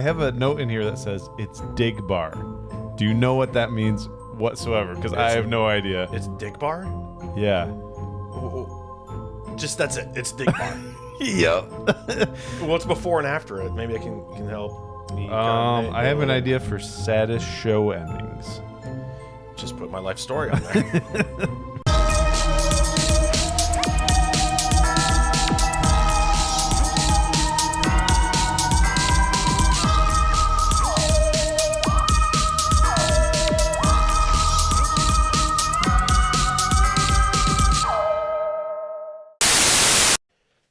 I have a note in here that says it's dig bar. Do you know what that means whatsoever? Because I have no idea. It's dig bar? Yeah. Just that's it. It's dig bar. Yep. What's before and after it? Maybe I can help me. I have an idea for saddest show endings. Just put my life story on there.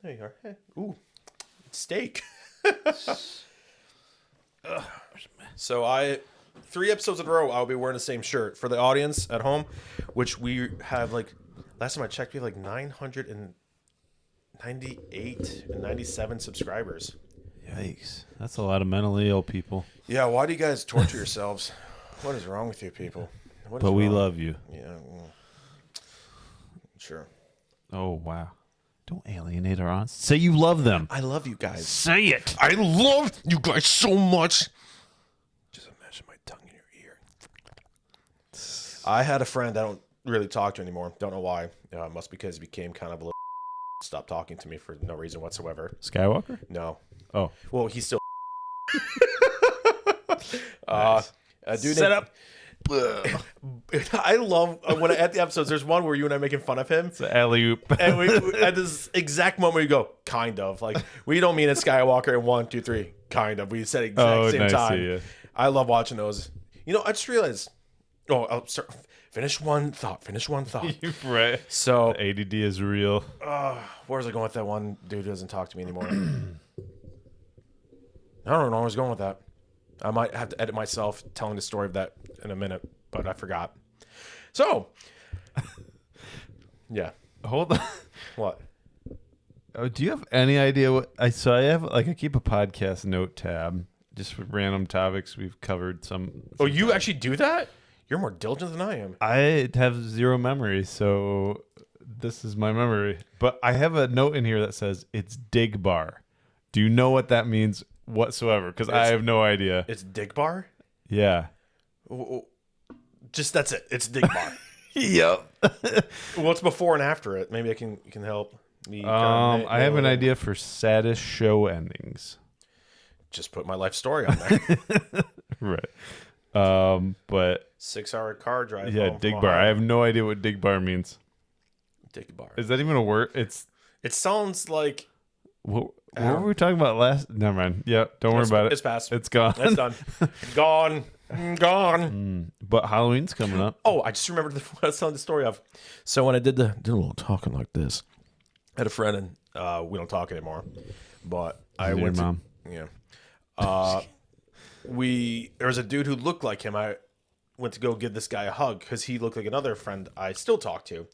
There you are. Hey. Ooh, steak. So 3 episodes in a row, I'll be wearing the same shirt for the audience at home, which we have like, last time I checked, we have like 998 and 97 subscribers. Yikes. That's a lot of mentally ill people. Yeah, why do you guys torture yourselves? What is wrong with you people? But we love you. Yeah, sure. Oh, wow. Don't alienate our audience. Say you love them. I love you guys. Say it. I love you guys so much. Just imagine my tongue in your ear. I had a friend I don't really talk to anymore. Don't know why. Must because he became kind of a little stopped talking to me for no reason whatsoever. Skywalker? No. Oh. Well, he's still Nice. Dude Set up. I love when at the episodes there's one where you and I are making fun of him. It's an alley-oop. And we at this exact moment we go, kind of. Like, we don't mean it's Skywalker in 1, 2, 3. Kind of. We said it same nice, time. yeah. I love watching those. You know, I just realized. Oh, I'll start. Finish one thought. Right. So The ADD is real. where was I going with that one dude who doesn't talk to me anymore? I don't know where I was going with that. I might have to edit myself telling the story of that in a minute, but I forgot. So, yeah. Hold on. What? Oh, do you have any idea what I have? Like, I keep a podcast note tab just for random topics we've covered. Some. Oh, you actually do that? You're more diligent than I am. I have zero memory, so this is my memory. But I have a note in here that says it's dig bar. Do you know what that means whatsoever? Because I have no idea. It's dig bar? Yeah. Just that's it. It's dig bar. Yep. What's before and after it? Maybe you can help me. I have an idea for saddest show endings. Just put my life story on there. Right. But 6-hour car drive. yeah, home dig from bar. Ohio. I have no idea what dig bar means. Dig bar. Is that even a word? It sounds like What were we talking about last? Never mind. Yeah, don't worry about it. It's past. It's gone. It's done. Gone. But Halloween's coming up. Oh, I just remembered what I was telling the story of. So when I did a little talking like this, I had a friend, and we don't talk anymore. But I went to, mom. Yeah. There was a dude who looked like him. I went to go give this guy a hug because he looked like another friend I still talk to.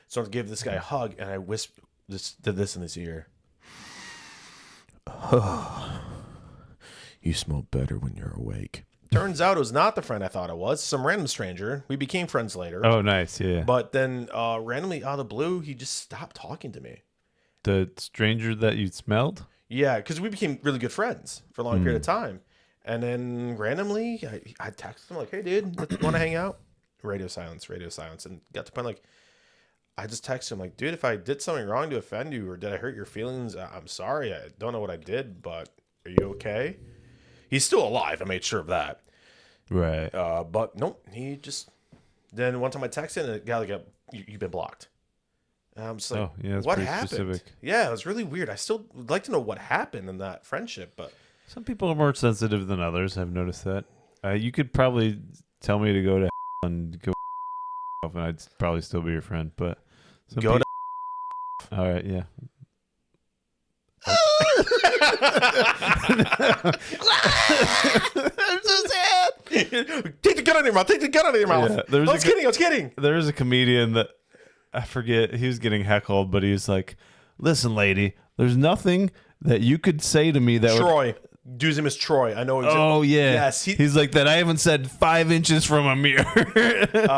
So I went to give this guy a hug, and I did this in his ear. You smell better when you're awake. Turns out it was not the friend I thought it was. Some random stranger. We became friends later. Oh, nice. Yeah. But then randomly out of the blue, he just stopped talking to me. The stranger that you smelled? Yeah, because we became really good friends for a long period of time. And then randomly, I texted him like, hey, dude, want to hang out? Radio silence. And got to the point like, I just texted him like, dude, if I did something wrong to offend you or did I hurt your feelings, I'm sorry. I don't know what I did, but are you okay? He's still alive. I made sure of that. Right. But nope, he just. Then one time I texted and it got like you've been blocked. And I'm just like, what happened? Specific. Yeah, it was really weird. I still would like to know what happened in that friendship, but Some people are more sensitive than others. I've noticed that. You could probably tell me to go to and go and I'd probably still be your friend. But go to. All right, yeah. I'm so sad. Take the gun out of your mouth. Yeah, I was kidding. There was a comedian that I forget. He was getting heckled, but he was like, "Listen, lady, there's nothing that you could say to me that Troy. Dude's name is Troy. I know. Oh yeah. Yes. He's like that. I haven't said 5 inches from a mirror.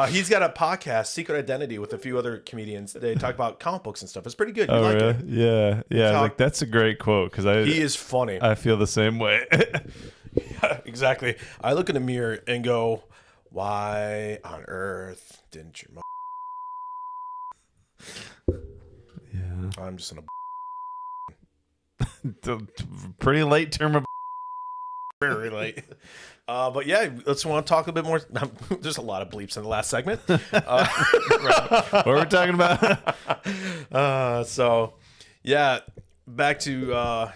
He's got a podcast, Secret Identity, with a few other comedians. They talk about comic books and stuff. It's pretty good. You like really? it? Yeah. I was like, that's a great quote because he is funny. I feel the same way. Yeah, exactly. I look in the mirror and go, why on earth didn't your Yeah. I'm just in a Pretty late term of. very late. But yeah, let's want to talk a bit more. There's a lot of bleeps in the last segment. What are we talking about? So yeah, back to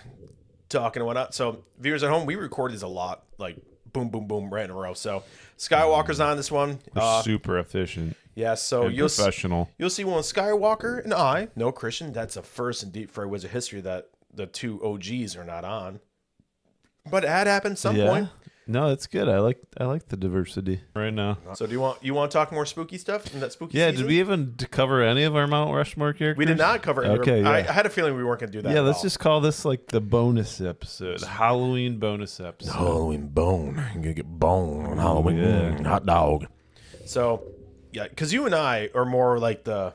talking and whatnot. So viewers at home, we record these a lot, like boom, boom, boom, right in a row. So Skywalker's on this one. We're super efficient. Yeah, so And professional. You'll see one Skywalker and I, no Christian. That's a first in Deep Fried Wizard history that the two OGs are not on. But it had happened at some point. No, that's good. I like the diversity right now. So do you want to talk more spooky stuff in that spooky Yeah, season? did we even cover any of our Mount Rushmore characters? We did not cover any. Okay, I yeah. had a feeling we weren't going to do that. Yeah, at let's all. just call this like the bonus episode. Halloween bonus episode. Halloween bone. You're going to get bone on Halloween. Yeah. Hot dog. So, yeah, because you and I are more like the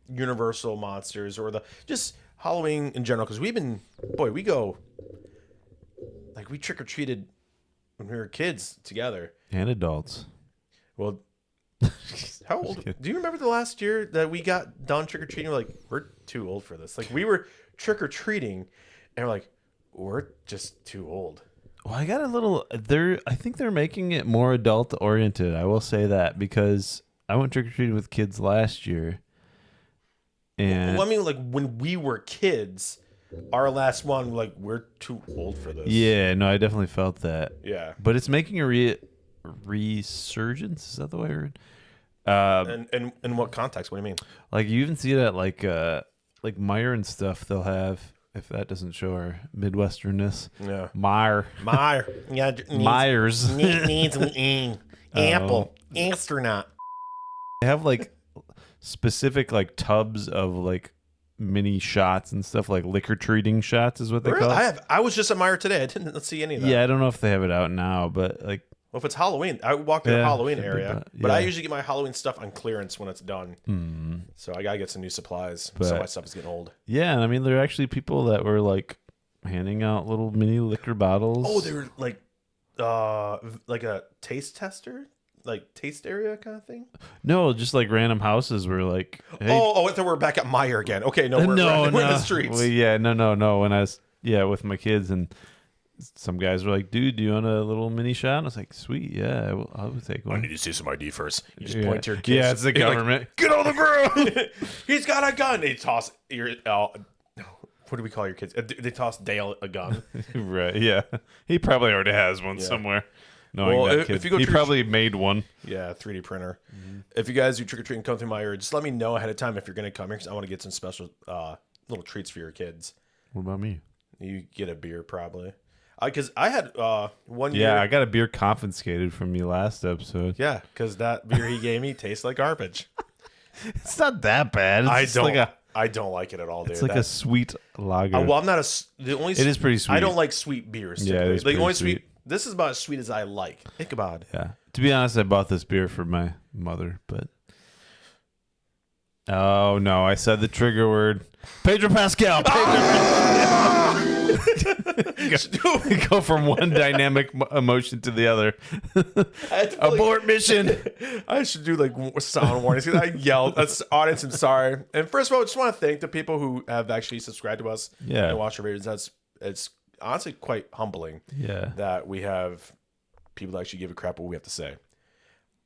Universal monsters or the just Halloween in general. Because we go, like, we trick-or-treated when we were kids together. And adults. Well, how old? Do you remember the last year that we got done trick-or-treating? We're like, we're too old for this. Like, we were trick-or-treating, and we're like, we're just too old. Well, I got a little. I think they're making it more adult oriented. I will say that because I went trick or treating with kids last year, and Well, I mean, like when we were kids, our last one, like we're too old for this. yeah, no, I definitely felt that. Yeah. But it's making a resurgence. Is that the word? And in what context? What do you mean? Like you even see it at like Meyer and stuff. They'll have, if that doesn't show our Midwesternness. Yeah. Meyer. Yeah. Myers. Needs apple. Astronaut. They have like specific like tubs of like mini shots and stuff, like liquor treating shots is what they Really? call it. I was just at Meyer today. I didn't see any of that. Yeah, I don't know if they have it out now, but like Well, if it's Halloween, I walk in the Yeah, Halloween should be, area, but- but I yeah. usually get my Halloween stuff on clearance when it's done. So I gotta get some new supplies. So But- my stuff is getting old. yeah, and I mean there are actually people that were like handing out little mini liquor bottles. Oh, they were like a taste tester, like taste area kind of thing. No, just like random houses were like, hey, Oh, I thought we're back at Meyer again. Okay, no, we're in the streets. Well, yeah, no. When I was with my kids and some guys were like, dude, do you want a little mini shot? And I was like, sweet, yeah, I would take I one. need to see some ID first. You just Yeah. point to your kids. Yeah, it's the You're like, government. get on the ground. He's got a gun. They toss your. What do we call your kids? They toss Dale a gun. Right, yeah. He probably already has one somewhere. Knowing Well, that if kid. you go He trick- probably made one. Yeah, 3D printer. If you guys do trick or treat and come through my area, just let me know ahead of time if you're going to come here because I want to get some special little treats for your kids. What about me? You get a beer probably. Because I had 1 year. Yeah, I got a beer confiscated from you last episode. Yeah, because that beer he gave me tastes like garbage. It's not that bad. It's just I don't like it at all, dude. It's like a sweet lager. well, I'm not the only. It is pretty sweet. I don't like sweet beers. Yeah, it typically. is the pretty only sweet. This is about as sweet as I like. Ichabod. Yeah. To be honest, I bought this beer for my mother, but oh no, I said the trigger word. Pedro Pascal. Go from one dynamic emotion to the other. Abort mission. I should do like sound warnings. I yelled. Audience, I'm sorry. And first of all, I just want to thank the people who have actually subscribed to us and watched our videos. It's honestly quite humbling. Yeah. That we have people that actually give a crap what we have to say.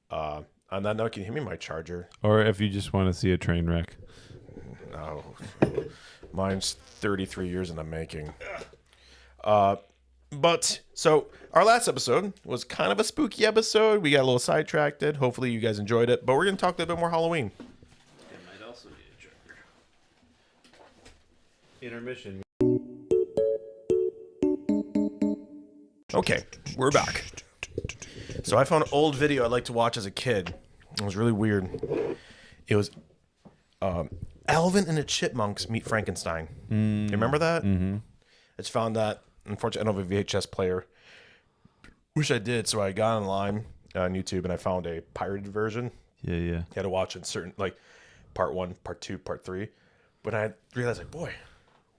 On that note, can you hand me my charger? Or if you just want to see a train wreck. No. Mine's 33 years in the making. But so our last episode was kind of a spooky episode. We got a little sidetracked. Hopefully you guys enjoyed it. But we're going to talk a little bit more Halloween. It might also be a trigger. Intermission. Okay, we're back. So I found an old video I liked to watch as a kid. It was really weird. It was Alvin and the Chipmunks meet Frankenstein. You remember that? Mm-hmm. I just found that. Unfortunately, I don't have a VHS player. Wish I did. So I got online on YouTube and I found a pirated version. Yeah. You had to watch it certain, like part 1, part 2, part 3. But I realized, like, boy,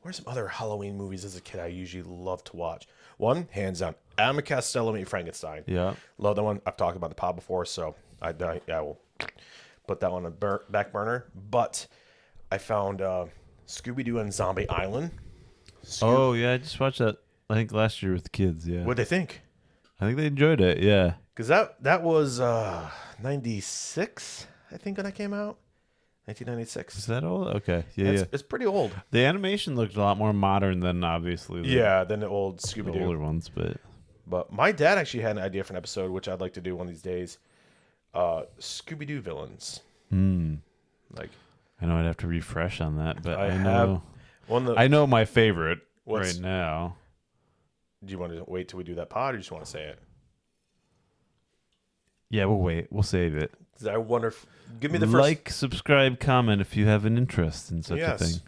where's some other Halloween movies as a kid I usually loved to watch? One, hands down, Abbott Costello Meet Frankenstein. Yeah. Love that one. I've talked about the pod before, so I will put that one on the back burner. But I found Scooby-Doo and Zombie Island. Oh, yeah. I just watched that, I think, last year with the kids. Yeah. What'd they think? I think they enjoyed it. Yeah. Because that was 96, I think, when that came out. 1996. Is that old? Okay. Yeah. It's pretty old. The animation looked a lot more modern than obviously than the old the Scooby-Doo. older ones, But my dad actually had an idea for an episode, which I'd like to do one of these days. Scooby-Doo villains. Like, I know I'd have to refresh on that, but I have know one of the, I know my favorite What's- right now. Do you want to wait till we do that pod, or you just want to say it? Yeah, we'll wait. We'll save it. 'Cause I wonder if... Give me the first... Like, subscribe, comment if you have an interest in such a thing.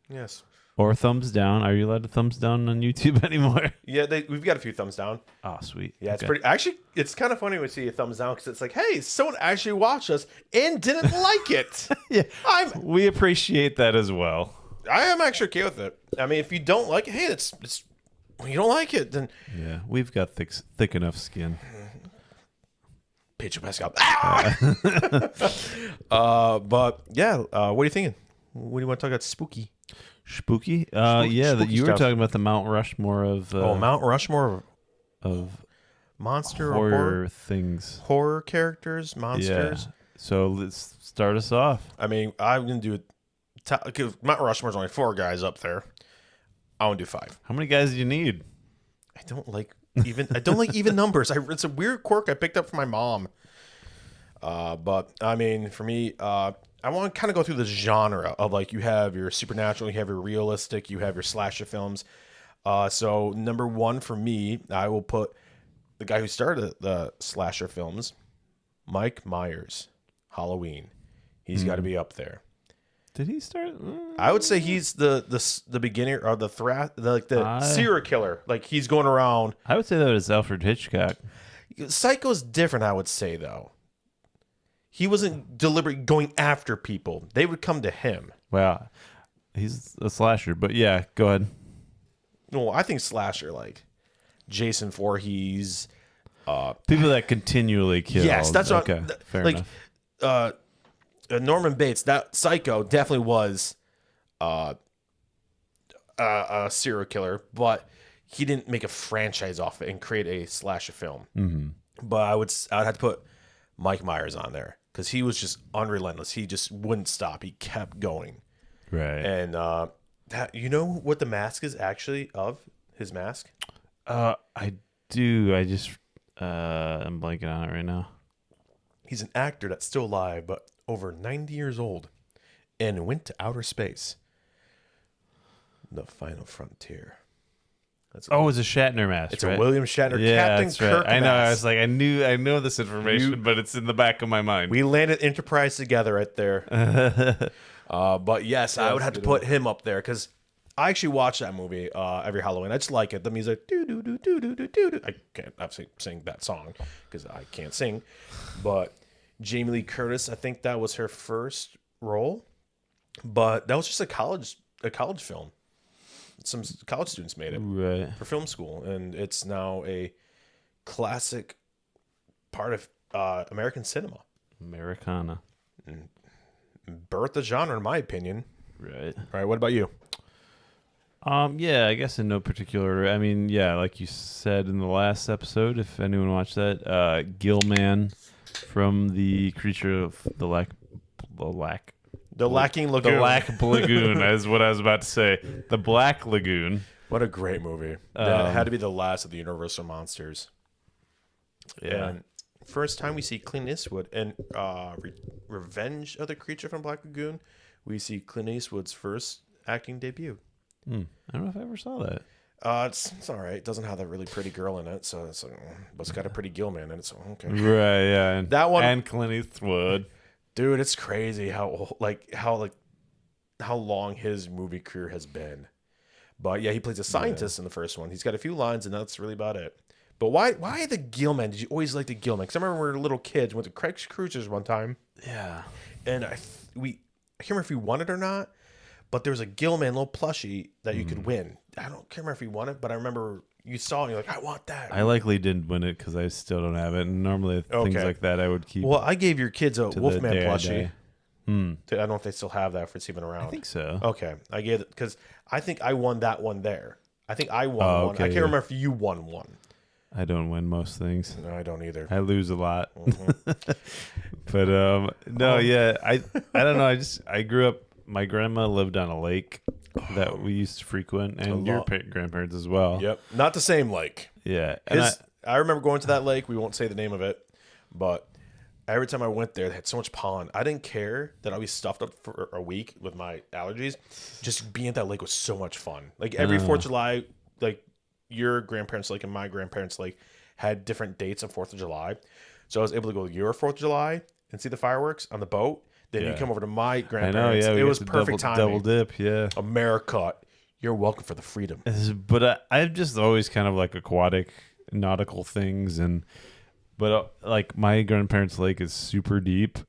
Yes. Or thumbs down. Are you allowed to thumbs down on YouTube anymore? Yeah, we've got a few thumbs down. Oh, sweet. Yeah, it's Okay. pretty... Actually, it's kind of funny when we see a thumbs down because it's like, hey, someone actually watched us and didn't like it. Yeah, we appreciate that as well. I am actually okay with it. I mean, if you don't like it, hey, it's when you don't like it, then... Yeah, we've got thick enough skin. Pedro Pascal. But yeah, what are you thinking? What do you want to talk about? Spooky. Spooky? Spooky You were stuff. talking about the Mount Rushmore of Mount Rushmore of monster horror things. horror characters, monsters. Yeah. So let's start us off. I mean, I'm gonna do it. Because Mount Rushmore's only 4 guys up there. I want to do 5. How many guys do you need? I don't like even numbers. It's a weird quirk I picked up from my mom. But I mean, for me, I want to kind of go through the genre of, like, you have your supernatural, you have your realistic, you have your slasher films. So number 1 for me, I will put the guy who started the slasher films, Mike Myers, Halloween. He's got to be up there. Did he start? I would say he's the beginner or the serial killer. Like, he's going around. I would say that was Alfred Hitchcock. Psycho's different, I would say, though. He wasn't deliberately going after people. They would come to him. Well, he's a slasher, but yeah, go ahead. No, I think slasher, like Jason Voorhees. People that continually kill. Yes, that's what. Okay, fair like, enough. Norman Bates. That Psycho definitely was a serial killer, but he didn't make a franchise off it and create a slasher film. Mm-hmm. But I'd have to put Mike Myers on there because he was just unrelentless. He just wouldn't stop. He kept going. Right. And you know what the mask is actually of? His mask? I do. I just I'm blanking on it right now. He's an actor that's still alive, but over 90 years old, and went to outer space. The Final Frontier. It's a Shatner mask. It's right? a William Shatner Yeah, Captain that's Kirk right. I know. I mask. was like, I know this information, but it's in the back of my mind. We landed Enterprise together right there. But yes, I would have to put him up there because I actually watch that movie every Halloween. I just like it. The music, do do do do do do do. I can't obviously sing that song because I can't sing. But Jamie Lee Curtis, I think that was her first role, but that was just a college film. Some college students made it Right. for film school, and it's now a classic part of American cinema. Americana. Birth the genre, in my opinion. Right. All right, what about you? Yeah, I guess in no particular order. I mean, yeah, like you said in the last episode, if anyone watched that, Gilman from the Creature of the Lacking Lagoon. The Lack Lagoon is what I was about to say. The Black Lagoon. What a great movie. That had to be the last of the Universal monsters. Yeah. And first time we see Clint Eastwood in Revenge of the Creature from Black Lagoon, we see Clint Eastwood's first acting debut. I don't know if I ever saw that. It's all right. It doesn't have that really pretty girl in it, so it's like, but it's got a pretty Gilman in it, so okay. Right, yeah. And That one- and Clint Eastwood. Dude, it's crazy how long his movie career has been. But yeah, he plays a scientist in the first one. He's got a few lines, and that's really about it. But why the Gilman? Did you always like the Gilman? Because I remember when we were little kids, went to Craig's Cruisers one time, Yeah. and I can't remember if we won it or not. But there was a Gilman little plushie that you could win. Can't remember if we won it, but I remember you saw it and you're like, I want that. I likely didn't win it because I still don't have it. And normally things like that I would keep. Well, I gave your kids a to Wolfman the day I plushie. die. I don't know if they still have that, if it's even around. I think so. Okay, I gave it because I think I won that one there. I think I won one. okay, I can't remember if you won one. I don't win most things. No, I don't either. I lose a lot. But no, yeah, I don't know. I grew up. My grandma lived on a lake that we used to frequent, and your grandparents as well. Yep, not the same lake. Yeah, I remember going to that lake. We won't say the name of it, but every time I went there, they had so much pond. I didn't care that I was stuffed up for a week with my allergies. Just being at that lake was so much fun. Like every 4th of July, like your grandparents' lake and my grandparents' lake had different dates on 4th of July. So I was able to go to your 4th of July and see the fireworks on the boat. Then you come over to my grandparents. It was perfect timing. Double dip, yeah. America, you're welcome for the freedom. But I've just always kind of like aquatic, nautical things, but like my grandparents' lake is super deep,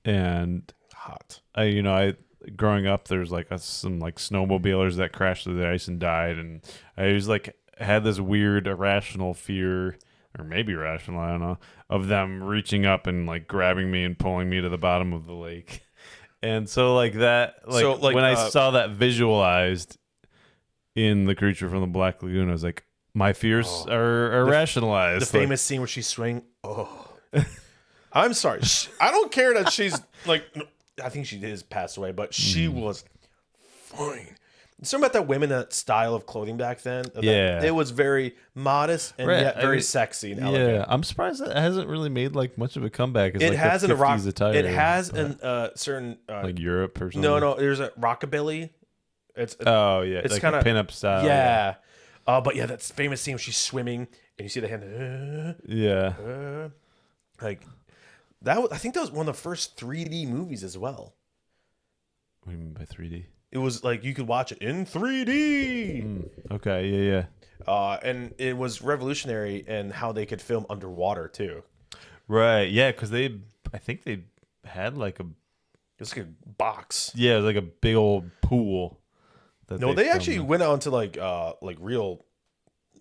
and hot. I growing up, there's like some like snowmobilers that crashed through the ice and died, and I was like had this weird irrational fear. Or maybe rational, I don't know, of them reaching up and like grabbing me and pulling me to the bottom of the lake. And so like that, when I saw that visualized in The Creature from the Black Lagoon, I was like, my fears are rationalized. The famous scene where she's swinging. Oh, I'm sorry. I don't care that she's like, I think she is passed away, but she was fine. Something about that women, that style of clothing back then. It was very modest and yet very sexy and elegant. Yeah, I'm surprised that it hasn't really made like much of a comeback. As, It like, has the in a rock. 50s attire, It has in certain like Europe or something. No, there's a rockabilly. It's it's like kind of pinup style. Yeah. But yeah, that's famous scene where she's swimming and you see the hand. Like that. I think that was one of the first 3D movies as well. What do you mean by 3D? It was like you could watch it in 3D. Okay, yeah. And it was revolutionary in how they could film underwater too. Right, yeah, because I think they had like it was like a box. Yeah, it was like a big old pool. No, they actually went out into like real.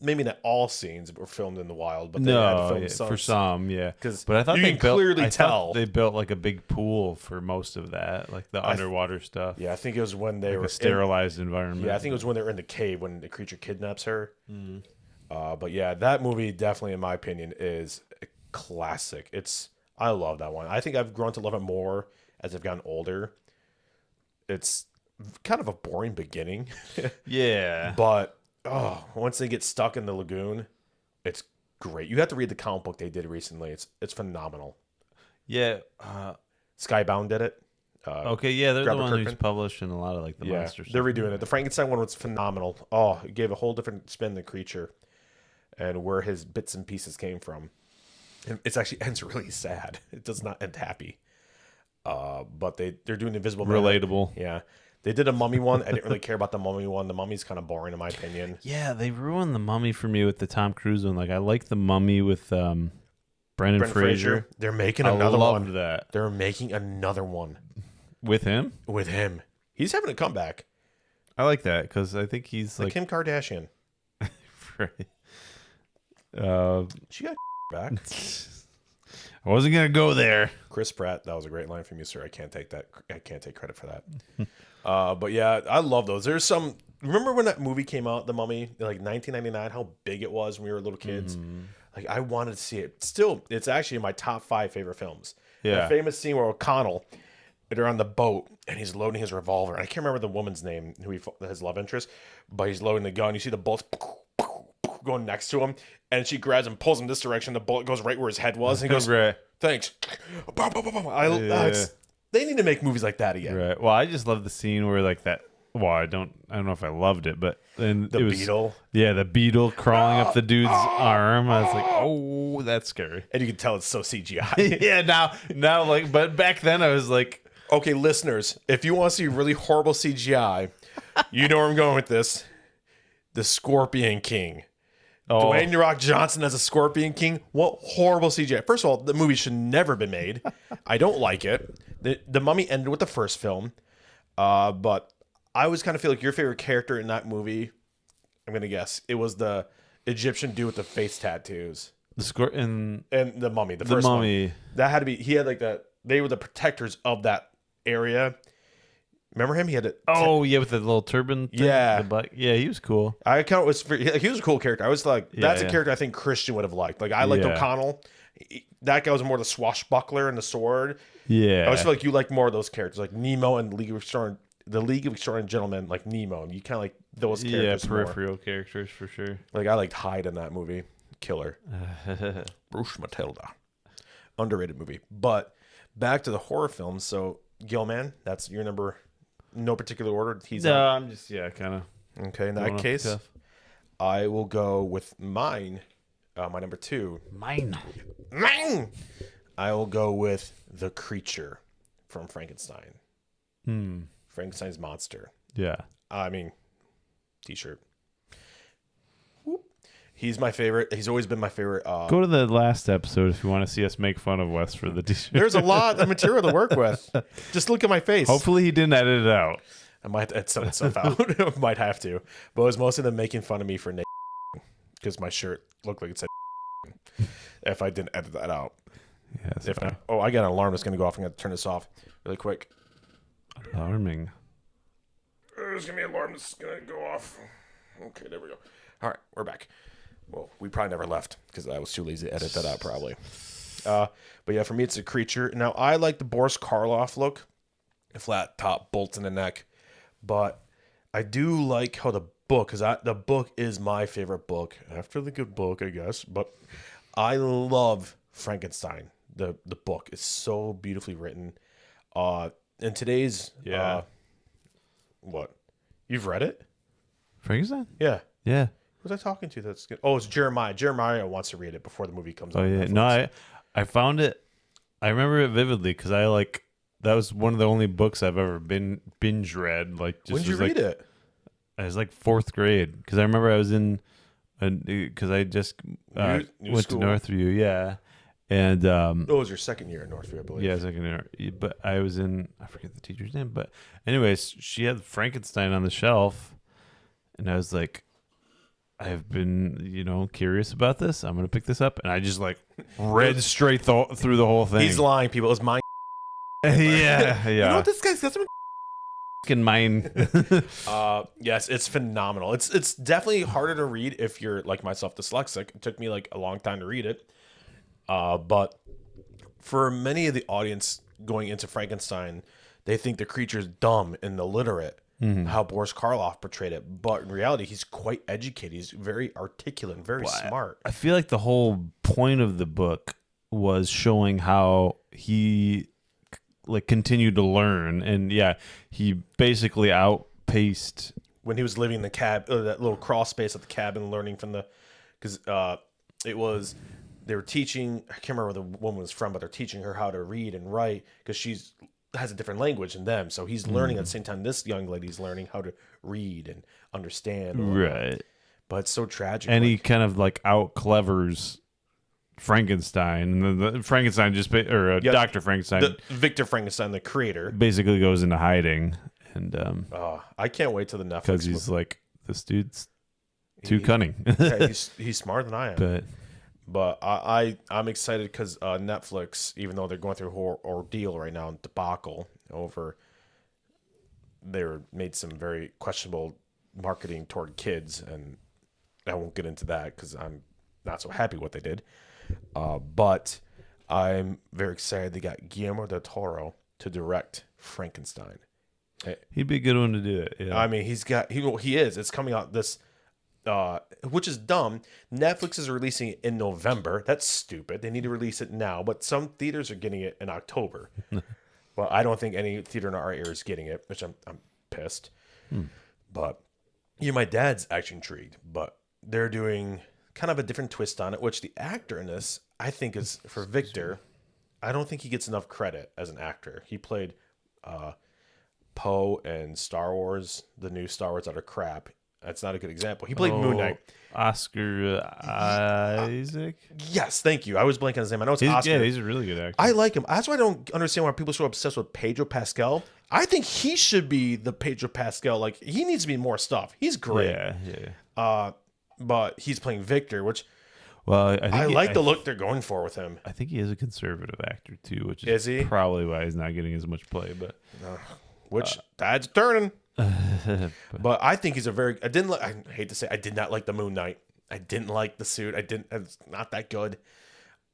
Maybe not all scenes were filmed in the wild, but they had to film some. For some, yeah. But I thought you can clearly tell they built like a big pool for most of that, like the underwater stuff. Yeah, I think it was when they were a sterilized environment. Yeah, I think it was when they were in the cave when the creature kidnaps her. But yeah, that movie definitely, in my opinion, is a classic. I love that one. I think I've grown to love it more as I've gotten older. It's kind of a boring beginning. Yeah, but. Oh, once they get stuck in the lagoon, it's great. You have to read the comic book they did recently. It's phenomenal. Yeah, Skybound did it. Okay, yeah, they're the one who's publishing a lot of like the monster stuff. They're redoing it. The Frankenstein one was phenomenal. Oh, it gave a whole different spin to the creature and where his bits and pieces came from. It actually ends really sad. It does not end happy. But they're doing Invisible Man. Relatable. Yeah. They did a Mummy one. I didn't really care about the Mummy one. The Mummy's kind of boring in my opinion. Yeah, they ruined the Mummy for me with the Tom Cruise one. Like I like the Mummy with Brendan Fraser. They're making another one. I love that. They're making another one. With him? With him. He's having a comeback. I like that because I think he's like Kim Kardashian. Right. She got back. I wasn't gonna go there. Chris Pratt, that was a great line from you, sir. I can't take that. I can't take credit for that. But yeah, I love those. There's some. Remember when that movie came out, The Mummy, like 1999? How big it was when we were little kids. Like I wanted to see it. Still, it's actually my top 5 favorite films. Yeah. The famous scene where O'Connell, they're on the boat and he's loading his revolver. I can't remember the woman's name, his love interest, but he's loading the gun. You see the bullets going next to him, and she grabs him, pulls him this direction. The bullet goes right where his head was, and he goes, right. "Thanks." They need to make movies like that again. Right. Well, I just love the scene where like that. Well, I don't know if I loved it, but then the beetle. Yeah, the beetle crawling up the dude's arm. I was like, oh, that's scary. And you can tell it's so CGI. Yeah. Now, like, but back then I was like, okay, listeners, if you want to see really horrible CGI, you know where I'm going with this. The Scorpion King. Dwayne "The Rock" Johnson as a Scorpion King. What horrible CGI. First of all, the movie should never been made. I don't like it. The Mummy ended with the first film. But I always kind of feel like your favorite character in that movie, I'm going to guess, it was the Egyptian dude with the face tattoos. And the mummy, the the first mummy. one. That had to be. He had like that. They were the protectors of that area. Remember him? He had a. Yeah, with the little turban. Thing, Yeah, yeah, he was cool. I kind of was. He was a cool character. I was like, that's a character I think Christian would have liked. Like I liked O'Connell. That guy was more the swashbuckler and the sword. Yeah, I always feel like you like more of those characters, like Nemo and the League of Extraordinary Gentlemen, like Nemo. You kind of like those characters. Yeah, peripheral characters for sure. Like I liked Hyde in that movie. Killer. Bruce Matilda. Underrated movie. But back to the horror films. So Gilman, that's your number. No particular order. I'm just kind of. Okay, in that case, I will go with mine. My number 2. Mine. I will go with The Creature from Frankenstein. Frankenstein's monster. Yeah. I mean, t-shirt. Whoop. He's my favorite. He's always been my favorite. Go to the last episode if you want to see us make fun of Wes for the t-shirt. There's a lot of material to work with. Just look at my face. Hopefully he didn't edit it out. I might edit some stuff out. Might have to. But it was mostly them making fun of me for because my shirt looked like it said if I didn't edit that out. Yes. I got an alarm that's going to go off. I'm going to turn this off really quick. Alarming. There's going to be an alarm that's going to go off. Okay, there we go. All right, we're back. Well, we probably never left because I was too lazy to edit that out probably. But yeah, for me, it's a creature. Now, I like the Boris Karloff look. A flat top, bolts in the neck. But I do like how the book, because the book is my favorite book. After the good book, I guess. But I love Frankenstein. The book is so beautifully written. In today's... what? You've read it? Frankenstein? Yeah. Yeah. Who was I talking to? That's good. Oh, it's Jeremiah. Jeremiah wants to read it before the movie comes out. Oh, yeah. No, I found it. I remember it vividly because that was one of the only books I've ever binge read. Like, just when did you read it? I was like 4th grade because I remember I was in, because I just New went school. to Northview, yeah, and it was your second year at Northview, I believe. Yeah, second year. But I was in, I forget the teacher's name, but anyways, she had Frankenstein on the shelf, and I was like, I've been, curious about this. I'm gonna pick this up, and I just read straight through the whole thing. He's lying, people. It was mine. yeah. You know what this guy's got some mine. Yes, it's phenomenal. It's definitely harder to read if you're like myself, dyslexic. It took me a long time to read it. But for many of the audience going into Frankenstein, they think the creature's dumb and illiterate. How Boris Karloff portrayed it, but in reality, he's quite educated. He's very articulate and very smart. I feel like the whole point of the book was showing how he continued to learn, and he basically outpaced when he was living in the that little crawl space at the cabin, learning from because they were teaching. I can't remember where the woman was from, but they're teaching her how to read and write because she's has a different language than them. So he's learning at the same time this young lady's learning how to read and understand. Right. But it's so tragic. And he kind of out clevers Frankenstein. And the Frankenstein Dr. Frankenstein. Victor Frankenstein, the creator. Basically goes into hiding. And I can't wait till the Netflix. Because he's this dude's too cunning. He's smarter than I am. But I'm excited because Netflix, even though they're going through a whole ordeal right now, debacle over, they made some very questionable marketing toward kids, and I won't get into that because I'm not so happy what they did. But I'm very excited they got Guillermo del Toro to direct Frankenstein. He'd be a good one to do it. Yeah. I mean, he is. It's coming out this. Which is dumb. Netflix is releasing it in November. That's stupid. They need to release it now, but some theaters are getting it in October. Well, I don't think any theater in our area is getting it, which I'm pissed. But my dad's actually intrigued. But they're doing kind of a different twist on it, which the actor in this, I think, is for Victor. I don't think he gets enough credit as an actor. He played Poe in Star Wars, the new Star Wars that are crap. That's not a good example. He played Moon Knight. Oscar Isaac? Yes, thank you. I was blanking on his name. I know it's Oscar. Yeah, he's a really good actor. I like him. That's why I don't understand why people are so obsessed with Pedro Pascal. I think he should be the Pedro Pascal. He needs to be more stuff. He's great. Yeah. but he's playing Victor, which Well, I like the look they're going for with him. I think he is a conservative actor too, which Is he? probably why he's not getting as much play. But Which that's turning. But I think he's a very. I hate to say, I did not like the Moon Knight. I didn't like the suit. It's not that good.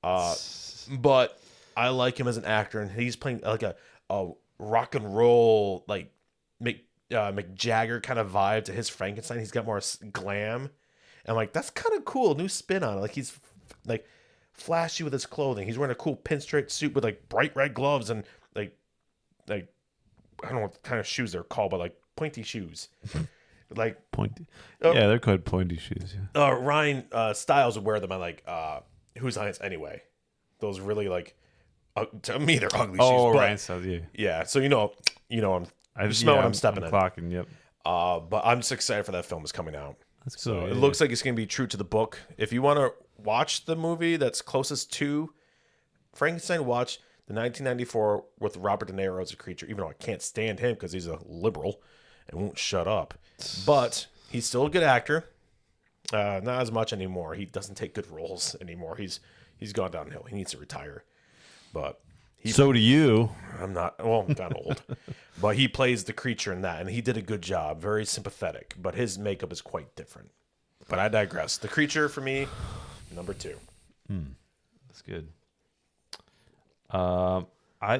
But I like him as an actor, and he's playing like a rock and roll like Mick Jagger kind of vibe to his Frankenstein. He's got more glam, and like that's kind of cool. New spin on it. Like he's like flashy with his clothing. He's wearing a cool pinstripe suit with like bright red gloves and like I don't know what kind of shoes they're called, but like pointy shoes. Like pointy. Yeah, they're called pointy shoes. Yeah. Ryan Stiles would wear them on like Who's Lines Anyway. Those really like to me they're ugly shoes. Oh, Ryan Stiles, yeah. Yeah, so you know you smell what I'm stepping in. Clocking, yep. But I'm just excited for that film is coming out. That's cool. So it looks like it's going to be true to the book. If you want to watch the movie that's closest to Frankenstein, watch the 1994 with Robert De Niro as a creature, even though I can't stand him because he's a liberal and won't shut up. But he's still a good actor. Not as much anymore. He doesn't take good roles anymore. He's gone downhill. He needs to retire. But so do you. I'm not. Well, I'm kind of old. But he plays the creature in that, and he did a good job. Very sympathetic. But his makeup is quite different. But I digress. The creature for me, number 2. That's good.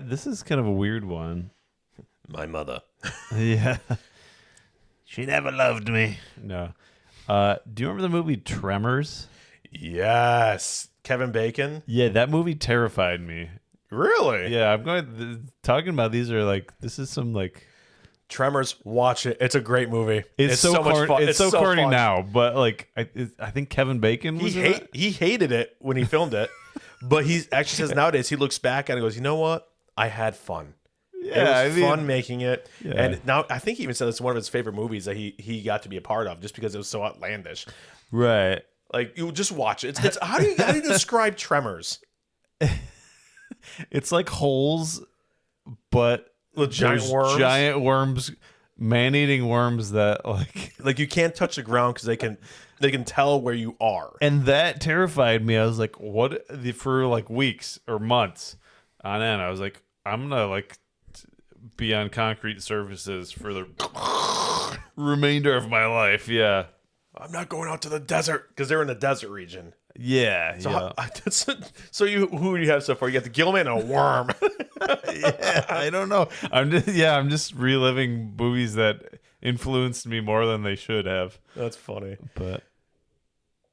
This is kind of a weird one. My mother. Yeah. She never loved me. No. Do you remember the movie Tremors? Yes. Kevin Bacon. Yeah, that movie terrified me. Really? Yeah, I'm going talking about these are like this is some like Tremors. Watch it. It's a great movie. It's so much fun. It's so corny fun. now, but like I think Kevin Bacon was he hated it when he filmed it, but he actually says nowadays he looks back and he goes, you know what? I had fun. Yeah, it was fun making it. Yeah. And now I think he even said it's one of his favorite movies that he got to be a part of just because it was so outlandish. Right. Like you just watch it. It's how do you describe Tremors? It's like Holes, but with giant worms, man-eating worms that like you can't touch the ground because they can tell where you are. And that terrified me. I was like, what? For like weeks or months on end, I was like, I'm gonna like be on concrete surfaces for the remainder of my life. Yeah. I'm not going out to the desert because they're in the desert region. Yeah. So, so who do you have so far? You got the Gilman and a worm. Yeah, I don't know. I'm just reliving movies that influenced me more than they should have. That's funny. But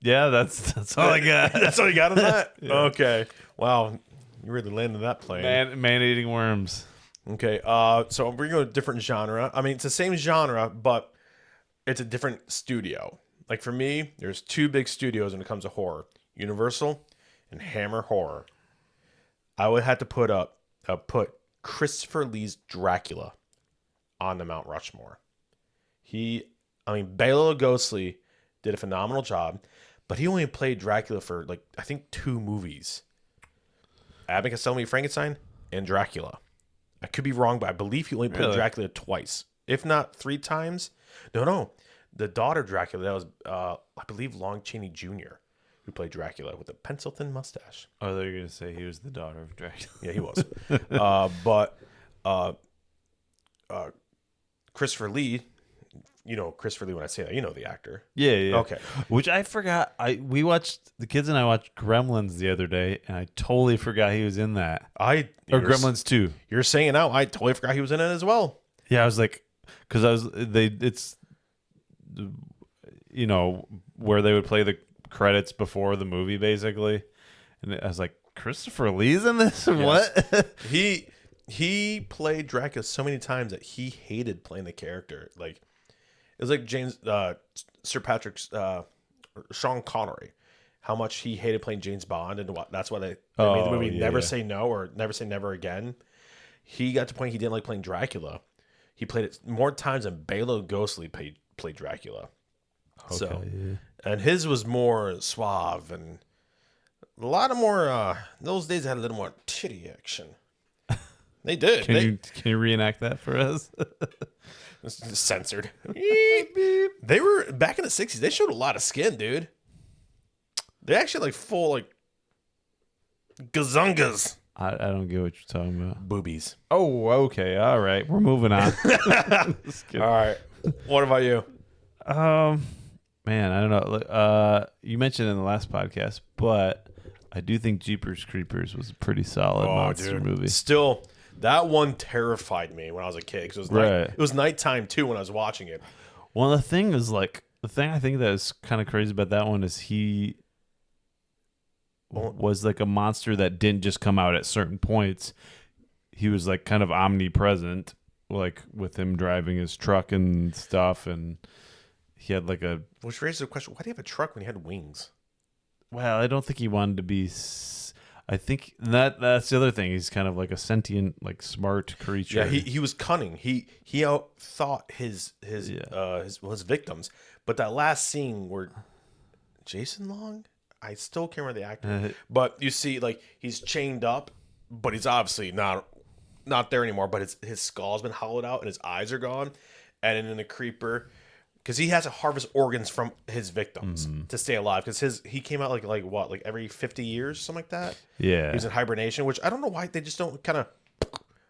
yeah, that's all I got. That's all you got on that? Yeah. Okay. Wow. You really landed that plane. Man-eating worms. Okay. So we're going to a different genre. I mean, it's the same genre, but it's a different studio. Like for me, there's 2 big studios when it comes to horror: Universal and Hammer Horror. I would have to put Christopher Lee's Dracula on the Mount Rushmore. Bela Lugosi did a phenomenal job, but he only played Dracula for like I think 2 movies: Abbott and Costello Meet Frankenstein and Dracula. I could be wrong, but I believe he only played Dracula twice, if not 3 times. No. The daughter Dracula, that was, I believe, Lon Chaney Jr., who played Dracula with a pencil-thin mustache. Oh, they're going to say he was the daughter of Dracula. Yeah, he was. But Christopher Lee, you know Christopher Lee when I say that, you know the actor. Yeah. Okay. Which I forgot. The kids and I watched Gremlins the other day, and I totally forgot he was in that. Or Gremlins 2. You're saying it now. I totally forgot he was in it as well. Yeah, I was like, because it's, you know, where they would play the credits before the movie, basically. And I was like, Christopher Lee's in this? Yes. What? He played Dracula so many times that he hated playing the character. Like, it was like Sir Patrick's Sean Connery, how much he hated playing James Bond, and that's why they made the movie Never Say No or Never Say Never Again. He got to the point he didn't like playing Dracula. He played it more times than Bela Lugosi played Dracula. Okay, so, yeah. And his was more suave and a lot of more. Those days had a little more titty action. They did. Can you reenact that for us? It's censored. They were back in the 60s. They showed a lot of skin, dude. They actually like full like gazungas. I don't get what you're talking about. Boobies. Oh, okay. All right. We're moving on. All right. What about you? Man, I don't know. You mentioned in the last podcast, but I do think Jeepers Creepers was a pretty solid monster movie. Still, that one terrified me when I was a kid because it was nighttime too when I was watching it. Well, the thing I think that is kind of crazy about that one is he was like a monster that didn't just come out at certain points. He was like kind of omnipresent, like with him driving his truck and stuff, and he had like a. Which raises the question: why do you have a truck when you had wings? Well, I don't think he wanted to be. I think that's the other thing. He's kind of like a sentient, like smart creature. Yeah, he was cunning. He outthought his victims. But that last scene where Jason Long, I still can't remember the actor, but you see, like he's chained up, but he's obviously not there anymore. But his skull's been hollowed out and his eyes are gone. And then the creeper, because he has to harvest organs from his victims to stay alive. Because he came out like what, like every 50 years, something like that. Yeah, he was in hibernation, which I don't know why they just don't kind of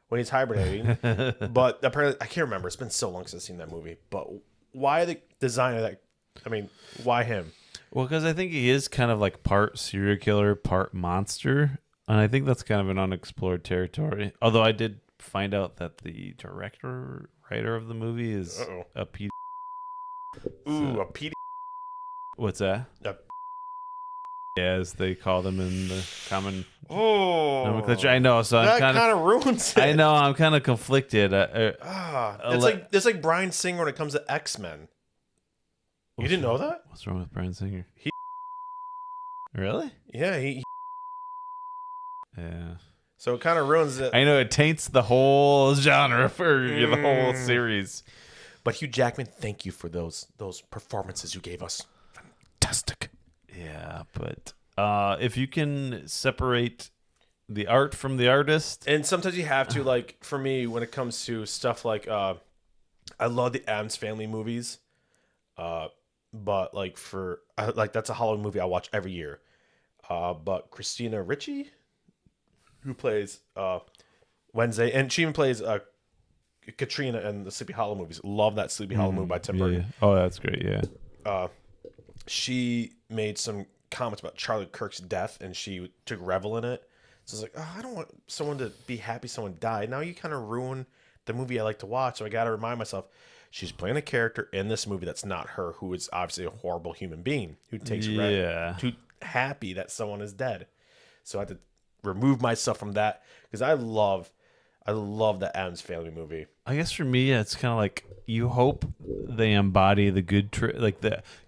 when he's hibernating. But apparently, I can't remember. It's been so long since I've seen that movie. But why the design of that? I mean, why him? Well, because I think he is kind of like part serial killer, part monster, and I think that's kind of an unexplored territory. Although I did find out that the writer of the movie is a PD. Ooh, a PD. What's that? Yeah, as they call them in the common nomenclature. I know, so that kind of ruins it. I know, I'm kind of conflicted. It's like Bryan Singer when it comes to X-Men. You didn't know that? What's wrong with Bryan Singer? Really? Yeah, Yeah. So it kind of ruins it. I know it taints the whole genre for the whole series. But Hugh Jackman, thank you for those performances you gave us. Fantastic. Yeah, but if you can separate the art from the artist, and sometimes you have to, like for me, when it comes to stuff like I love the Addams Family movies, but like that's a Halloween movie I watch every year. But Christina Ricci, who plays Wednesday, and she even plays Katrina in the Sleepy Hollow movies. Love that Sleepy Hollow movie by Tim Burton. Yeah. Oh, that's great. Yeah. She made some comments about Charlie Kirk's death, and she took revel in it. So it's like, I don't want someone to be happy someone died. Now you kind of ruin the movie I like to watch. So I got to remind myself, she's playing a character in this movie that's not her, who is obviously a horrible human being who takes too happy that someone is dead. So I had to remove myself from that because I love the Addams Family movie. I guess for me, it's kind of like you hope they embody the good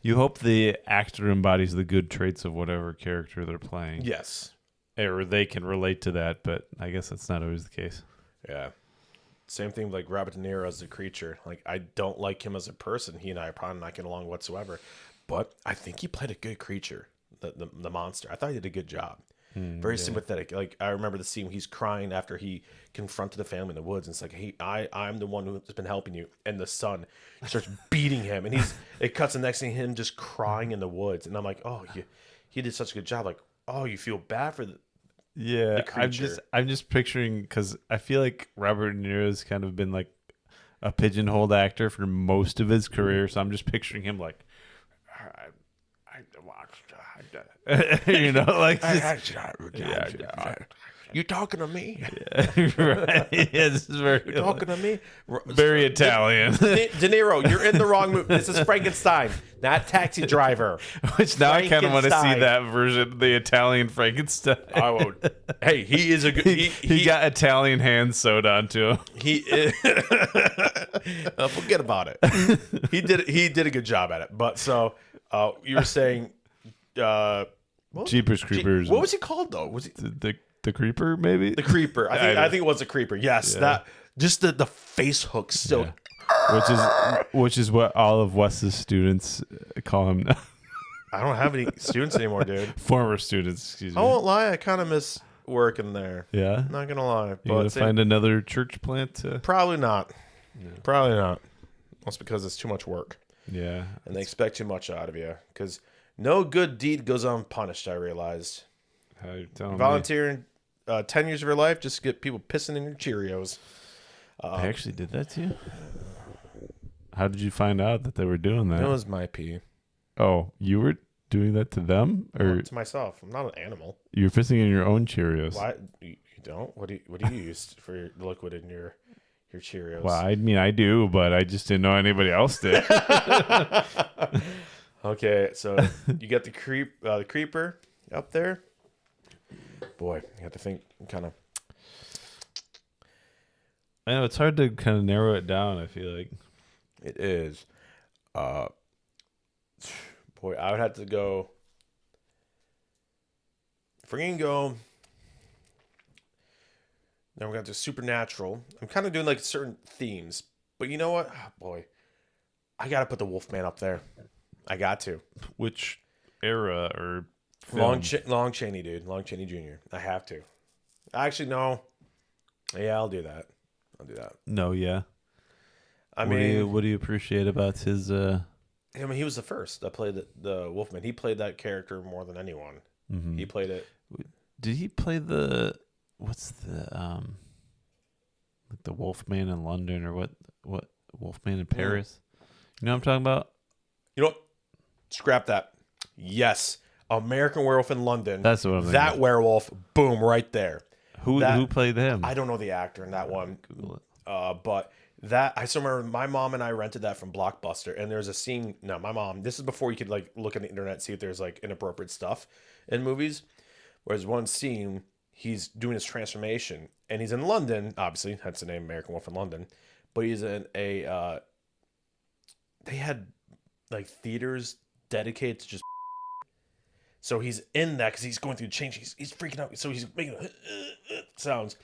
you hope the actor embodies the good traits of whatever character they're playing. Yes, or they can relate to that, but I guess that's not always the case. Yeah. Same thing with like Robert De Niro as the creature. Like I don't like him as a person. He and I are probably not getting along whatsoever. But I think he played a good creature, the monster. I thought he did a good job. Very sympathetic. Like I remember the scene when he's crying after he confronted the family in the woods, and it's like, hey, I'm the one who's been helping you, and the son starts beating him, and it cuts the next thing him just crying in the woods, and I'm like, oh, he did such a good job. Like, oh, you feel bad for the creature. I'm just picturing, because I feel like Robert De Niro's kind of been like a pigeonholed actor for most of his career, so I'm just picturing him like, you know, like you talking to me? Right? Yeah, this is very you talking to me? Very Italian. De Niro, you're in the wrong movie. This is Frankenstein, not Taxi Driver. Which now I kind of want to see that version, the Italian Frankenstein. I won't. Hey, he is a good. He got Italian hands sewed onto him. He is, forget about it. He did a good job at it. But so you were saying. Jeepers Creepers. What was he called though? Was he the Creeper? Maybe the Creeper. I think it was the Creeper. Yes, that just the face hook still. Yeah. Which is what all of Wes's students call him now. I don't have any students anymore, dude. Former students, excuse me. I won't lie. I kind of miss working there. Yeah, not gonna lie. You gonna find another church plant? Probably not. Yeah. Probably not. That's because it's too much work. Yeah. And they expect too much out of you. Because no good deed goes unpunished, I realized. How you telling me? Volunteering 10 years of your life just to get people pissing in your Cheerios. They actually did that to you? How did you find out that they were doing that? That was my pee. Oh, you were doing that to them? Or To myself. I'm not an animal. you were pissing in your own Cheerios? Why? You don't? What do you use for your liquid in your Cheerios? Well, I mean, I do, but I just didn't know anybody else did. Okay, so you got the creeper up there. Boy, you have to think kind of. I know it's hard to kind of narrow it down. I feel like It is. Boy, I would have to go. If we're gonna go, then we're gonna do supernatural. I'm kind of doing like certain themes, but you know what? Oh, boy, I gotta put the Wolfman up there. I got to. which era or film? Long Chaney, dude. Long Chaney Jr. I have to. Actually, no. Yeah, I'll do that. No, yeah. I What mean, what do you appreciate about his? I mean, he was the first that played the Wolfman. He played that character more than anyone. Mhm. He played it. Did he play the? What's the like the Wolfman in London or what Wolfman in Paris? You know what I'm talking about? You know what? Scrap that. Yes, American Werewolf in London. That's what I'm thinking. That werewolf. Boom, right there. Who played him? I don't know the actor in that one. Google it. But that I still remember my mom and I rented that from Blockbuster, and there's a scene. No, my mom. This is before you could like look on the internet see if there's like inappropriate stuff in movies. Whereas one scene, he's doing his transformation, and he's in London. Obviously, that's the name, American Wolf in London. But he's in a. They had like theaters dedicated to just. So he's in that because he's going through change. He's freaking out. So he's making sounds.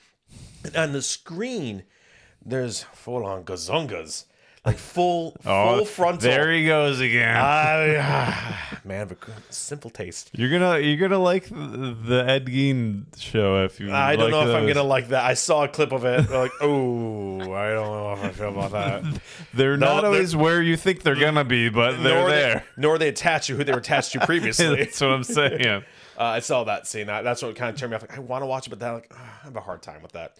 And on the screen, there's full on gazungas. Like full frontal. There he goes again. Man, but simple taste. You're gonna like the Ed Gein show if you. I don't like know if I'm those. gonna like that. I saw a clip of it. Like, oh, I don't know if I feel about that. They're No, not always where you think they're gonna be, but they're there. Nor they attach you who they were attached to previously. That's what I'm saying. I saw that scene. That's what kind of turned me off. Like, I want to watch it, but then like, I have a hard time with that.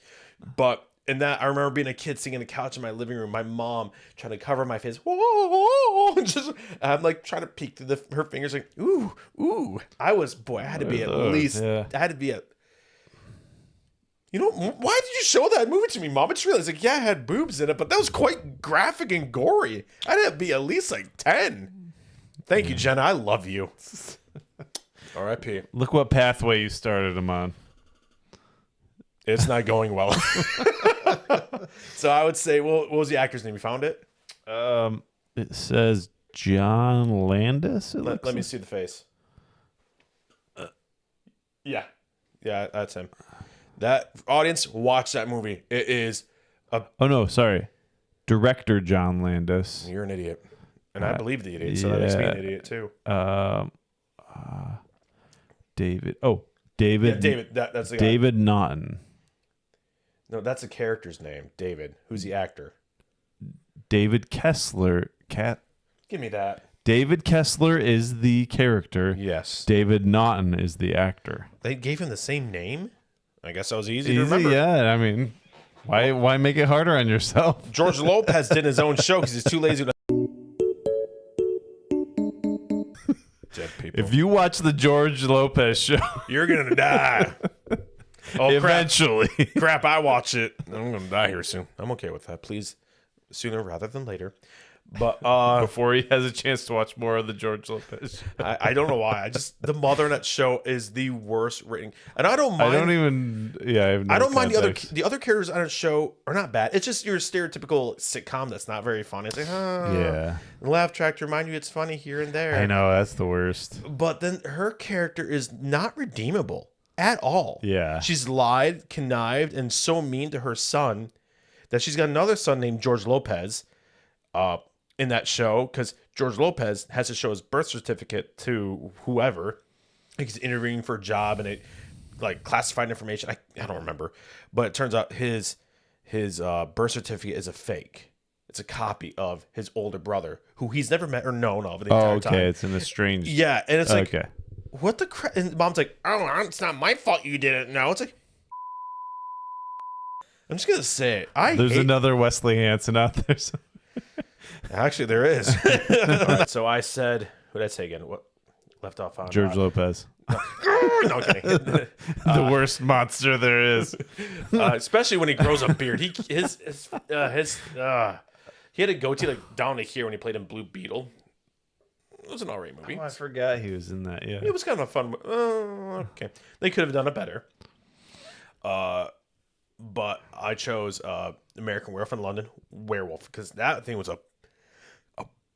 But in that, I remember being a kid sitting on the couch in my living room. My mom trying to cover my face. Whoa, and just I'm like trying to peek through her fingers. Like, ooh. I had to be at least. Yeah. I had to be at. You know, why did you show that movie to me, Mom? I just realized, like, yeah, it had boobs in it, but that was quite graphic and gory. I had to be at least like 10. Thank you, Jenna. I love you. R.I.P. Look what pathway you started him on. It's not going well. So I would say, well, what was the actor's name? You found it? It says John Landis. Let me see the face. Yeah, that's him. That audience, watch that movie. It is. Oh no, sorry. Director John Landis. You're an idiot, and I believe the idiot, so that makes me an idiot too. David. Oh, David. Yeah, David. That's the guy. David Naughton. No, that's the character's name. David. Who's the actor? David Kessler. Give me that. David Kessler is the character. Yes. David Naughton is the actor. They gave him the same name? I guess that was easy to remember. Yeah, I mean, why make it harder on yourself? George Lopez did his own show because he's too lazy to. Dead people. If you watch the George Lopez show, You're going to die. Oh, eventually. Crap, I watch it. I'm going to die here soon. I'm okay with that. Please, sooner rather than later. But Before he has a chance to watch more of the George Lopez show. I don't know why. The mother in that show is the worst rating. And I don't mind. I don't even. Yeah, I have no I don't mind context. the other characters on a show are not bad. It's just your stereotypical sitcom that's not very funny. It's like, Yeah. the laugh track to remind you it's funny here and there. I know, that's the worst. But then her character is not redeemable at all. Yeah. She's lied, connived, and so mean to her son that she's got another son named George Lopez in that show because George Lopez has to show his birth certificate to whoever. He's interviewing for a job and it like classified information. I don't remember. But it turns out his birth certificate is a fake. It's a copy of his older brother, who he's never met or known of the entire time. It's an estranged. Yeah, and it's like, Okay. what the crap? And mom's like, oh, it's not my fault you didn't know. It's like, I'm just gonna say it. There's another Wesley Hansen out there. Actually, there is. So I said, who did I say again? What left off on George Lopez. No, I'm kidding. The worst monster there is. Especially when he grows a beard. He had a goatee like down to here when he played in Blue Beetle. It was an alright movie. Oh, I forgot he was in that. Yeah, it was kind of a fun. Okay, they could have done it better. But I chose American Werewolf in London Werewolf because that thing was a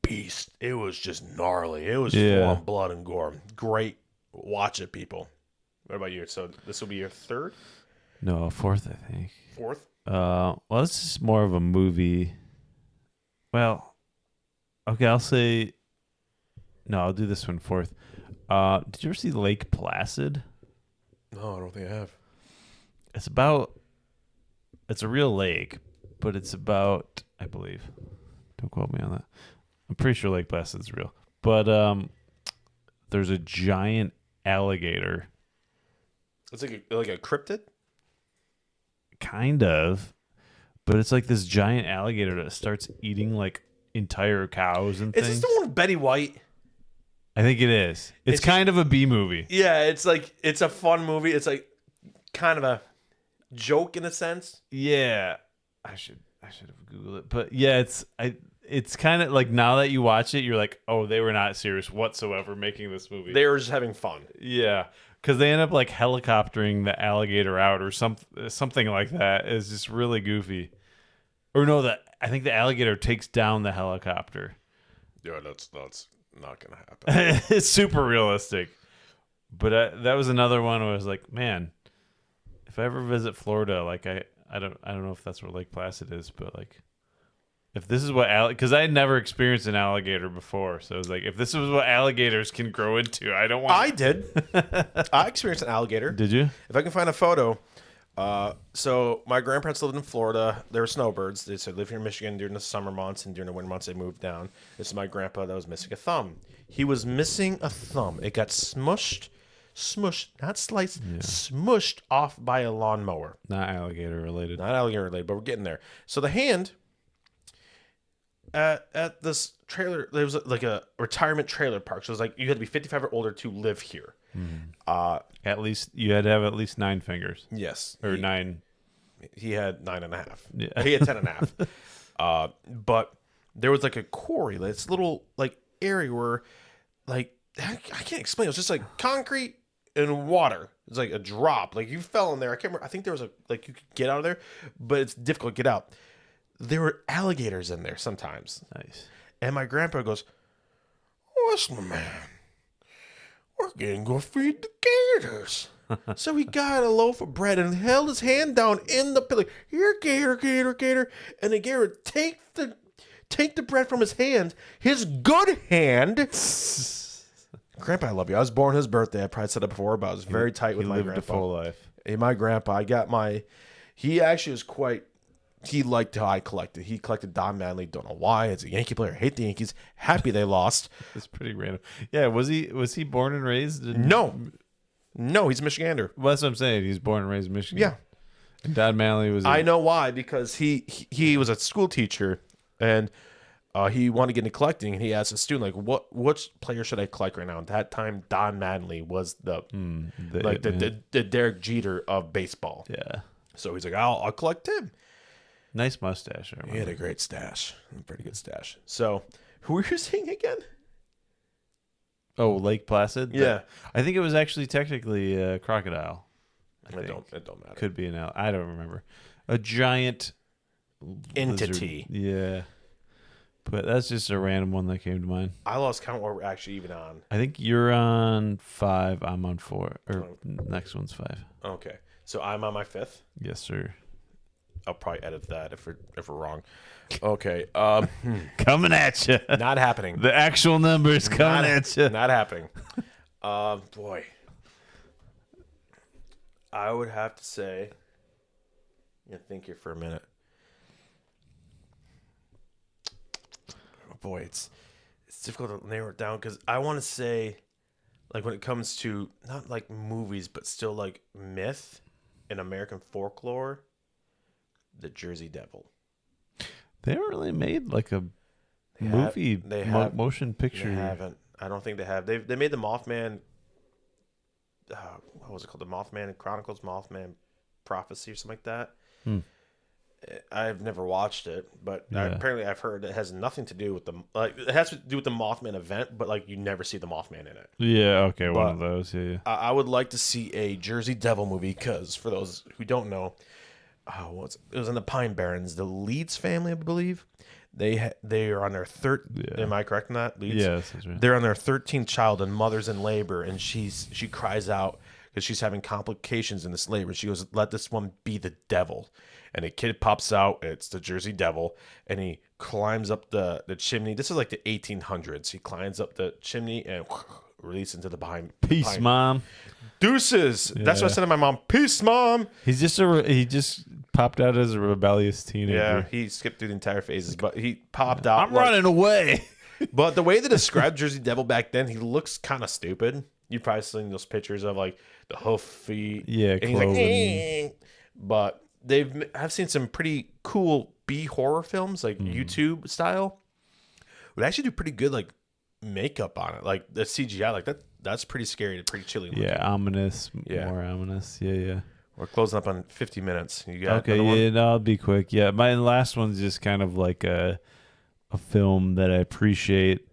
beast. It was just gnarly. It was full on blood and gore. Great. Watch it, people. What about you? So this will be your third? No, fourth, I think. Fourth? Well, this is more of a movie. Well, okay, I'll say. No, I'll do this one fourth. Did you ever see Lake Placid? No, I don't think I have. It's a real lake, but it's about, I believe. Don't quote me on that. I'm pretty sure Lake Placid's real. But there's a giant alligator. It's like a cryptid? Kind of. But it's like this giant alligator that starts eating like entire cows and things. Is this the one with Betty White? I think it is. It's kind of a B movie. Yeah, it's like it's a fun movie. It's like kind of a joke in a sense. Yeah. I should have Googled it. But yeah, it's kind of like now that you watch it, you're like, oh, they were not serious whatsoever making this movie. They were just having fun. Yeah. Because they end up like helicoptering the alligator out or something like that. It's just really goofy. Or no, I think the alligator takes down the helicopter. Yeah, that's not gonna happen. It's super realistic. But that was another one where I was like, man, if I ever visit Florida, like I don't know if that's where Lake Placid is, but like if this is what because I had never experienced an alligator before, so it was like if this is what alligators can grow into, I don't want. I did. I experienced an alligator. Did you? If I can find a photo. So my grandparents lived in Florida. They were snowbirds. They lived here in Michigan during the summer months, and during the winter months they moved down. This is my grandpa that was missing a thumb. He was missing a thumb. It got smushed, not sliced, smushed off by a lawnmower. Not alligator related. Not alligator related, but we're getting there. So the hand at this trailer, there was like a retirement trailer park. So it was like you had to be 55 or older to live here. At least you had to have at least 9 fingers. Yes. Or 9. He had 9.5. Yeah. He had 10.5. But there was like a quarry, this little like area where like I can't explain. It was just like concrete and water. It's like a drop. Like you fell in there. I can't remember. I think there was you could get out of there, but it's difficult to get out. There were alligators in there sometimes. Nice. And my grandpa goes, "What's the man? We're gonna go feed the gators." So he got a loaf of bread and held his hand down in the pillar. Here, gator, gator, gator. And the gator take the bread from his hand, his good hand. Grandpa, I love you. I was born his birthday. I probably said it before, but I was very tight with my grandpa. He lived a full life. Hey, my grandpa, he actually was quite, he liked how I collected. He collected Don Manley. Don't know why. It's a Yankee player. Hate the Yankees. Happy they lost. It's pretty random. Yeah, was he born and raised in... No, he's a Michigander. Well, that's what I'm saying. He's born and raised in Michigan. Yeah. And Don Manley was... I know why, because he was a school teacher, and he wanted to get into collecting, and he asked a student, like, which player should I collect right now? At that time, Don Manley was the Derek Jeter of baseball. Yeah. So he's like, I'll collect him. Nice mustache. He had a great stash. A pretty good stash. So, who were you saying again? Oh, Lake Placid? Yeah. I think it was actually technically a crocodile. It don't matter. Could be an I don't remember. A giant entity. Lizard. Yeah. But that's just a random one that came to mind. I lost count what we're actually even on. I think you're on 5. I'm on 4. Or next one's 5. Okay. So I'm on my 5th? Yes, sir. I'll probably edit that if we're wrong. Okay. Coming at you. Not happening. The actual numbers coming at you. Not happening. Boy. I would have to say. Yeah, think here for a minute. boy, it's difficult to narrow it down because I want to say, like when it comes to not like movies, but still like myth and American folklore, the Jersey Devil. They haven't really made like a motion picture. They haven't. I don't think they have. They made the Mothman. What was it called? The Mothman Chronicles, Mothman Prophecy, or something like that. I've never watched it, but apparently I've heard it has nothing to do with it has to do with the Mothman event, but like you never see the Mothman in it. Yeah, okay, one of those. Yeah. I would like to see a Jersey Devil movie because for those who don't know, it was in the Pine Barrens. The Leeds family, I believe, they are on their third. Yeah. Am I correct in that? Leeds? Yes, that's right. They're on their 13th child, and mother's in labor, and she cries out because she's having complications in this labor. She goes, "Let this one be the devil." And a kid pops out. It's the Jersey Devil, and he climbs up the chimney. This is like the 1800s. He climbs up the chimney and releases into the behind. Peace, Mom. Deuces. Yeah. That's what I said to my mom. Peace, Mom. He just popped out as a rebellious teenager. Yeah, he skipped through the entire phases, but he popped out. I'm running away. But the way they described Jersey Devil back then, he looks kind of stupid. You've probably seen those pictures of like the hoof feet. Yeah, and he's like, eh. But I've seen some pretty cool B horror films, like YouTube style. Would actually do pretty good like makeup on it, like the CGI, like that's pretty scary and pretty chilling. Yeah, ominous. Yeah, more ominous. Yeah. We're closing up on 50 minutes. You got okay? Yeah, no, I'll be quick. Yeah, my last one's just kind of like a film that I appreciate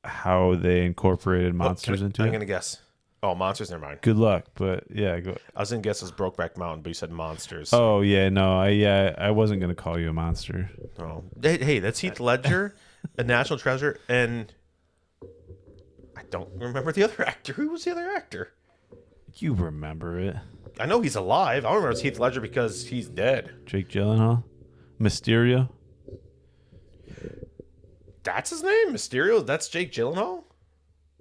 how they incorporated monsters into it. I'm gonna guess. Oh, monsters, never mind. Good luck, but yeah, go. I was gonna guess it was Brokeback Mountain, but you said monsters. Oh yeah, no, I wasn't gonna call you a monster. Oh, hey, that's Heath Ledger, a national treasure, and I don't remember the other actor. Who was the other actor? You remember it? I know he's alive. I don't remember it's Heath Ledger because he's dead. Jake Gyllenhaal, Mysterio. That's his name, Mysterio. That's Jake Gyllenhaal.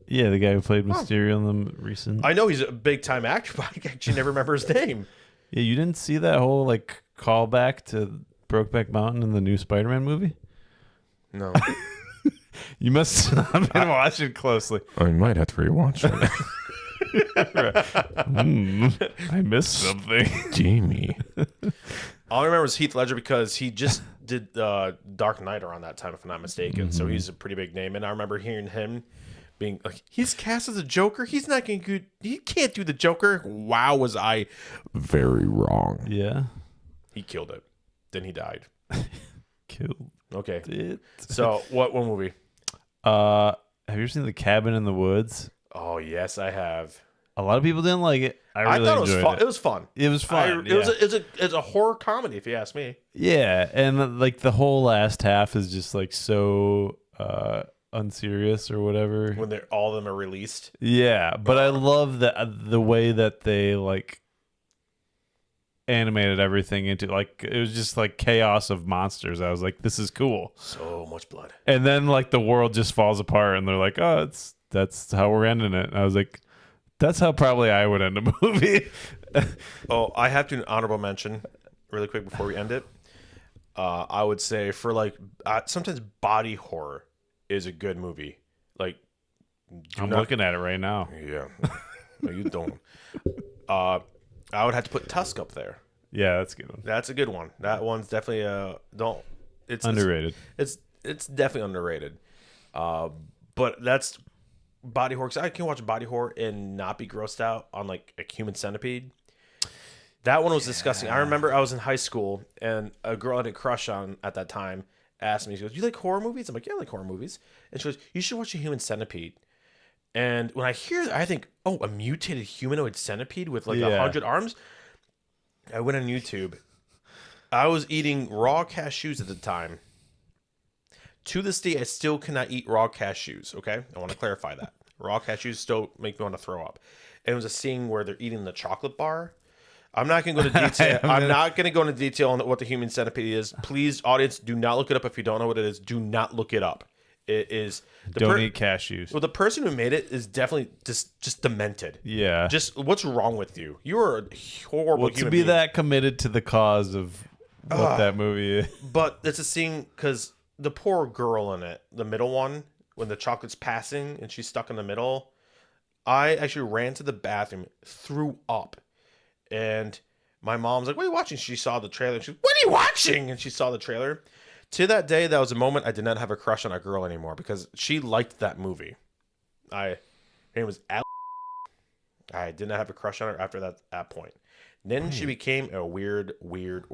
Yeah, the guy who played Mysterio in the recent. I know he's a big time actor, but I actually never remember his name. Yeah, you didn't see that whole like callback to Brokeback Mountain in the new Spider-Man movie? No. You must not have been watching closely. I might have to rewatch it. I missed something. Jamie. All I remember is Heath Ledger because he just did Dark Knight around that time, if I'm not mistaken. Mm-hmm. So he's a pretty big name. And I remember hearing him being like, he's cast as a Joker. He's not going to he can't do the Joker. Wow, was I very wrong. Yeah. He killed it. Then he died. Killed okay. it. So what movie? Have you ever seen The Cabin in the Woods? Oh, yes, I have. A lot of people didn't like it. I really thought it was fun. It was fun. It's a horror comedy, if you ask me. Yeah, and like the whole last half is just like so unserious or whatever. When all of them are released. Yeah, but I love the way that they like animated everything into like it was just like chaos of monsters. I was like, this is cool. So much blood. And then like the world just falls apart, and they're like, oh, that's how we're ending it. And I was like, that's how probably I would end a movie. Oh, I have to do an honorable mention really quick before we end it. I would say for like sometimes body horror is a good movie. Like I'm looking at it right now. Yeah. No, you don't. I would have to put Tusk up there. Yeah, that's a good one. That's a good one. That one's definitely it's underrated. It's definitely underrated. But that's body horror. 'Cause I can watch body horror and not be grossed out on like a human centipede. That one was disgusting. I remember I was in high school and a girl I had a crush on at that time asked me, she goes, "You like horror movies?" I'm like, "Yeah, I like horror movies." And she goes, "You should watch a human centipede." And when I hear that, I think, oh, a mutated humanoid centipede with like 100 arms. I went on YouTube. I was eating raw cashews at the time. To this day, I still cannot eat raw cashews. Okay, I want to clarify that. Raw cashews still make me want to throw up. And it was a scene where they're eating the chocolate bar. I'm not going to go into detail. I'm not going to go into detail on what the human centipede is. Please, audience, do not look it up. If you don't know what it is, do not look it up. It is don't eat cashews. Well, the person who made it is definitely just demented. Yeah. Just what's wrong with you? You are a horrible human being. That committed to the cause of what that movie is. But it's a scene because the poor girl in it, the middle one, when the chocolate's passing and she's stuck in the middle. I actually ran to the bathroom, threw up, and my mom's like, "What are you watching?" She saw the trailer. She's, "What are you watching?" And she saw the trailer. To that day, that was a moment I did not have a crush on a girl anymore because she liked that movie. Her name was Al. I did not have a crush on her after that point. Then she became a weird woke.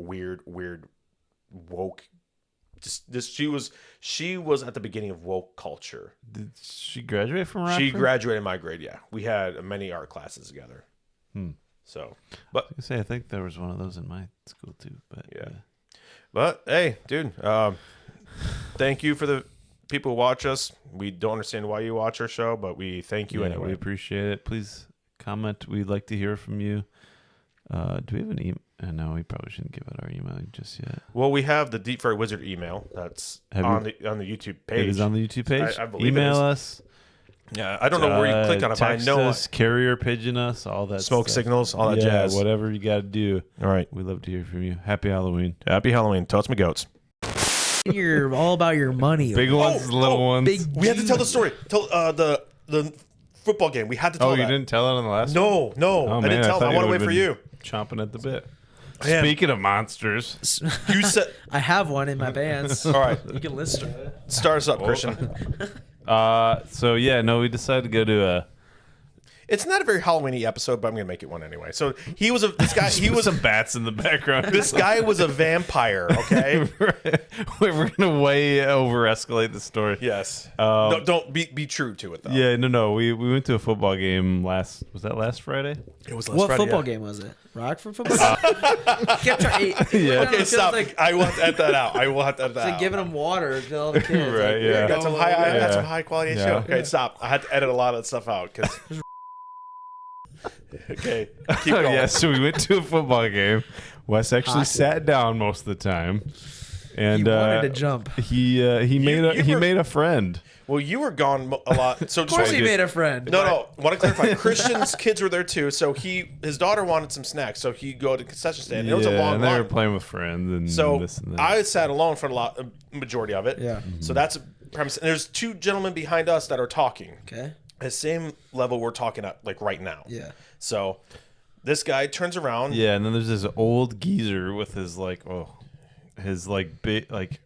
She was at the beginning of woke culture. Did she graduate from Rockford? She graduated my grade. Yeah, we had many art classes together. So, but I think there was one of those in my school too. But yeah. But hey, dude, thank you for the people who watch us. We don't understand why you watch our show, but we thank you anyway. We appreciate it. Please comment. We'd like to hear from you. Do we have an email? No, we probably shouldn't give out our email just yet. Well, we have the Deep Fried Wizard email. That's on the YouTube page. It is on the YouTube page. I believe email it is. us. Yeah, I don't know where you clicked on it, but I Text know us, carrier pigeon us, all that smoke stuff. signals, all that jazz. Whatever you got to do. All right. We love to hear from you. Happy Halloween. Happy Halloween. Totes my goats. You're all about your money. Big ones, little ones. big- We had to tell the story. Tell the football game. We had to tell that. You didn't tell it on the last one? No. I didn't tell them. I want to wait for you. Chomping at the bit. Man. Speaking of monsters. You said. I have one in my pants. All right. You can list it. Start us up, Christian. We decided to go to a... It's not a very Halloween-y episode, but I'm gonna make it one anyway. So this guy. He was some bats in the background. This guy was a vampire. Okay. We're gonna way over-escalate the story. Yes. Don't be true to it though. Yeah, no. We went to a football game last Friday? It was last What Friday, football yeah. game was it? Rockford football? Kept trying. Okay, stop. I will have to edit that out. I will have to edit that Like out. giving them water to all the kids. Right, Like, yeah. I got some I got some high quality shit. Yeah. Okay, stop. I had to edit a lot of that stuff out because. Okay, keep going. Yeah, so we went to a football game. Wes actually sat down most of the time, and He wanted to jump. He made a friend. Well, you were gone a lot. So Of course he made a friend. No. I want to clarify. Christian's kids were there too. So his daughter wanted some snacks, so he'd go to the concession stand. And it was a long and they line. were playing with friends and So this and that. I sat alone for a majority of it. Yeah. So that's a premise. And there's two gentlemen behind us that are talking. Okay. The same level we're talking at, like right now. Yeah. So this guy turns around. Yeah, and then there's this old geezer with his big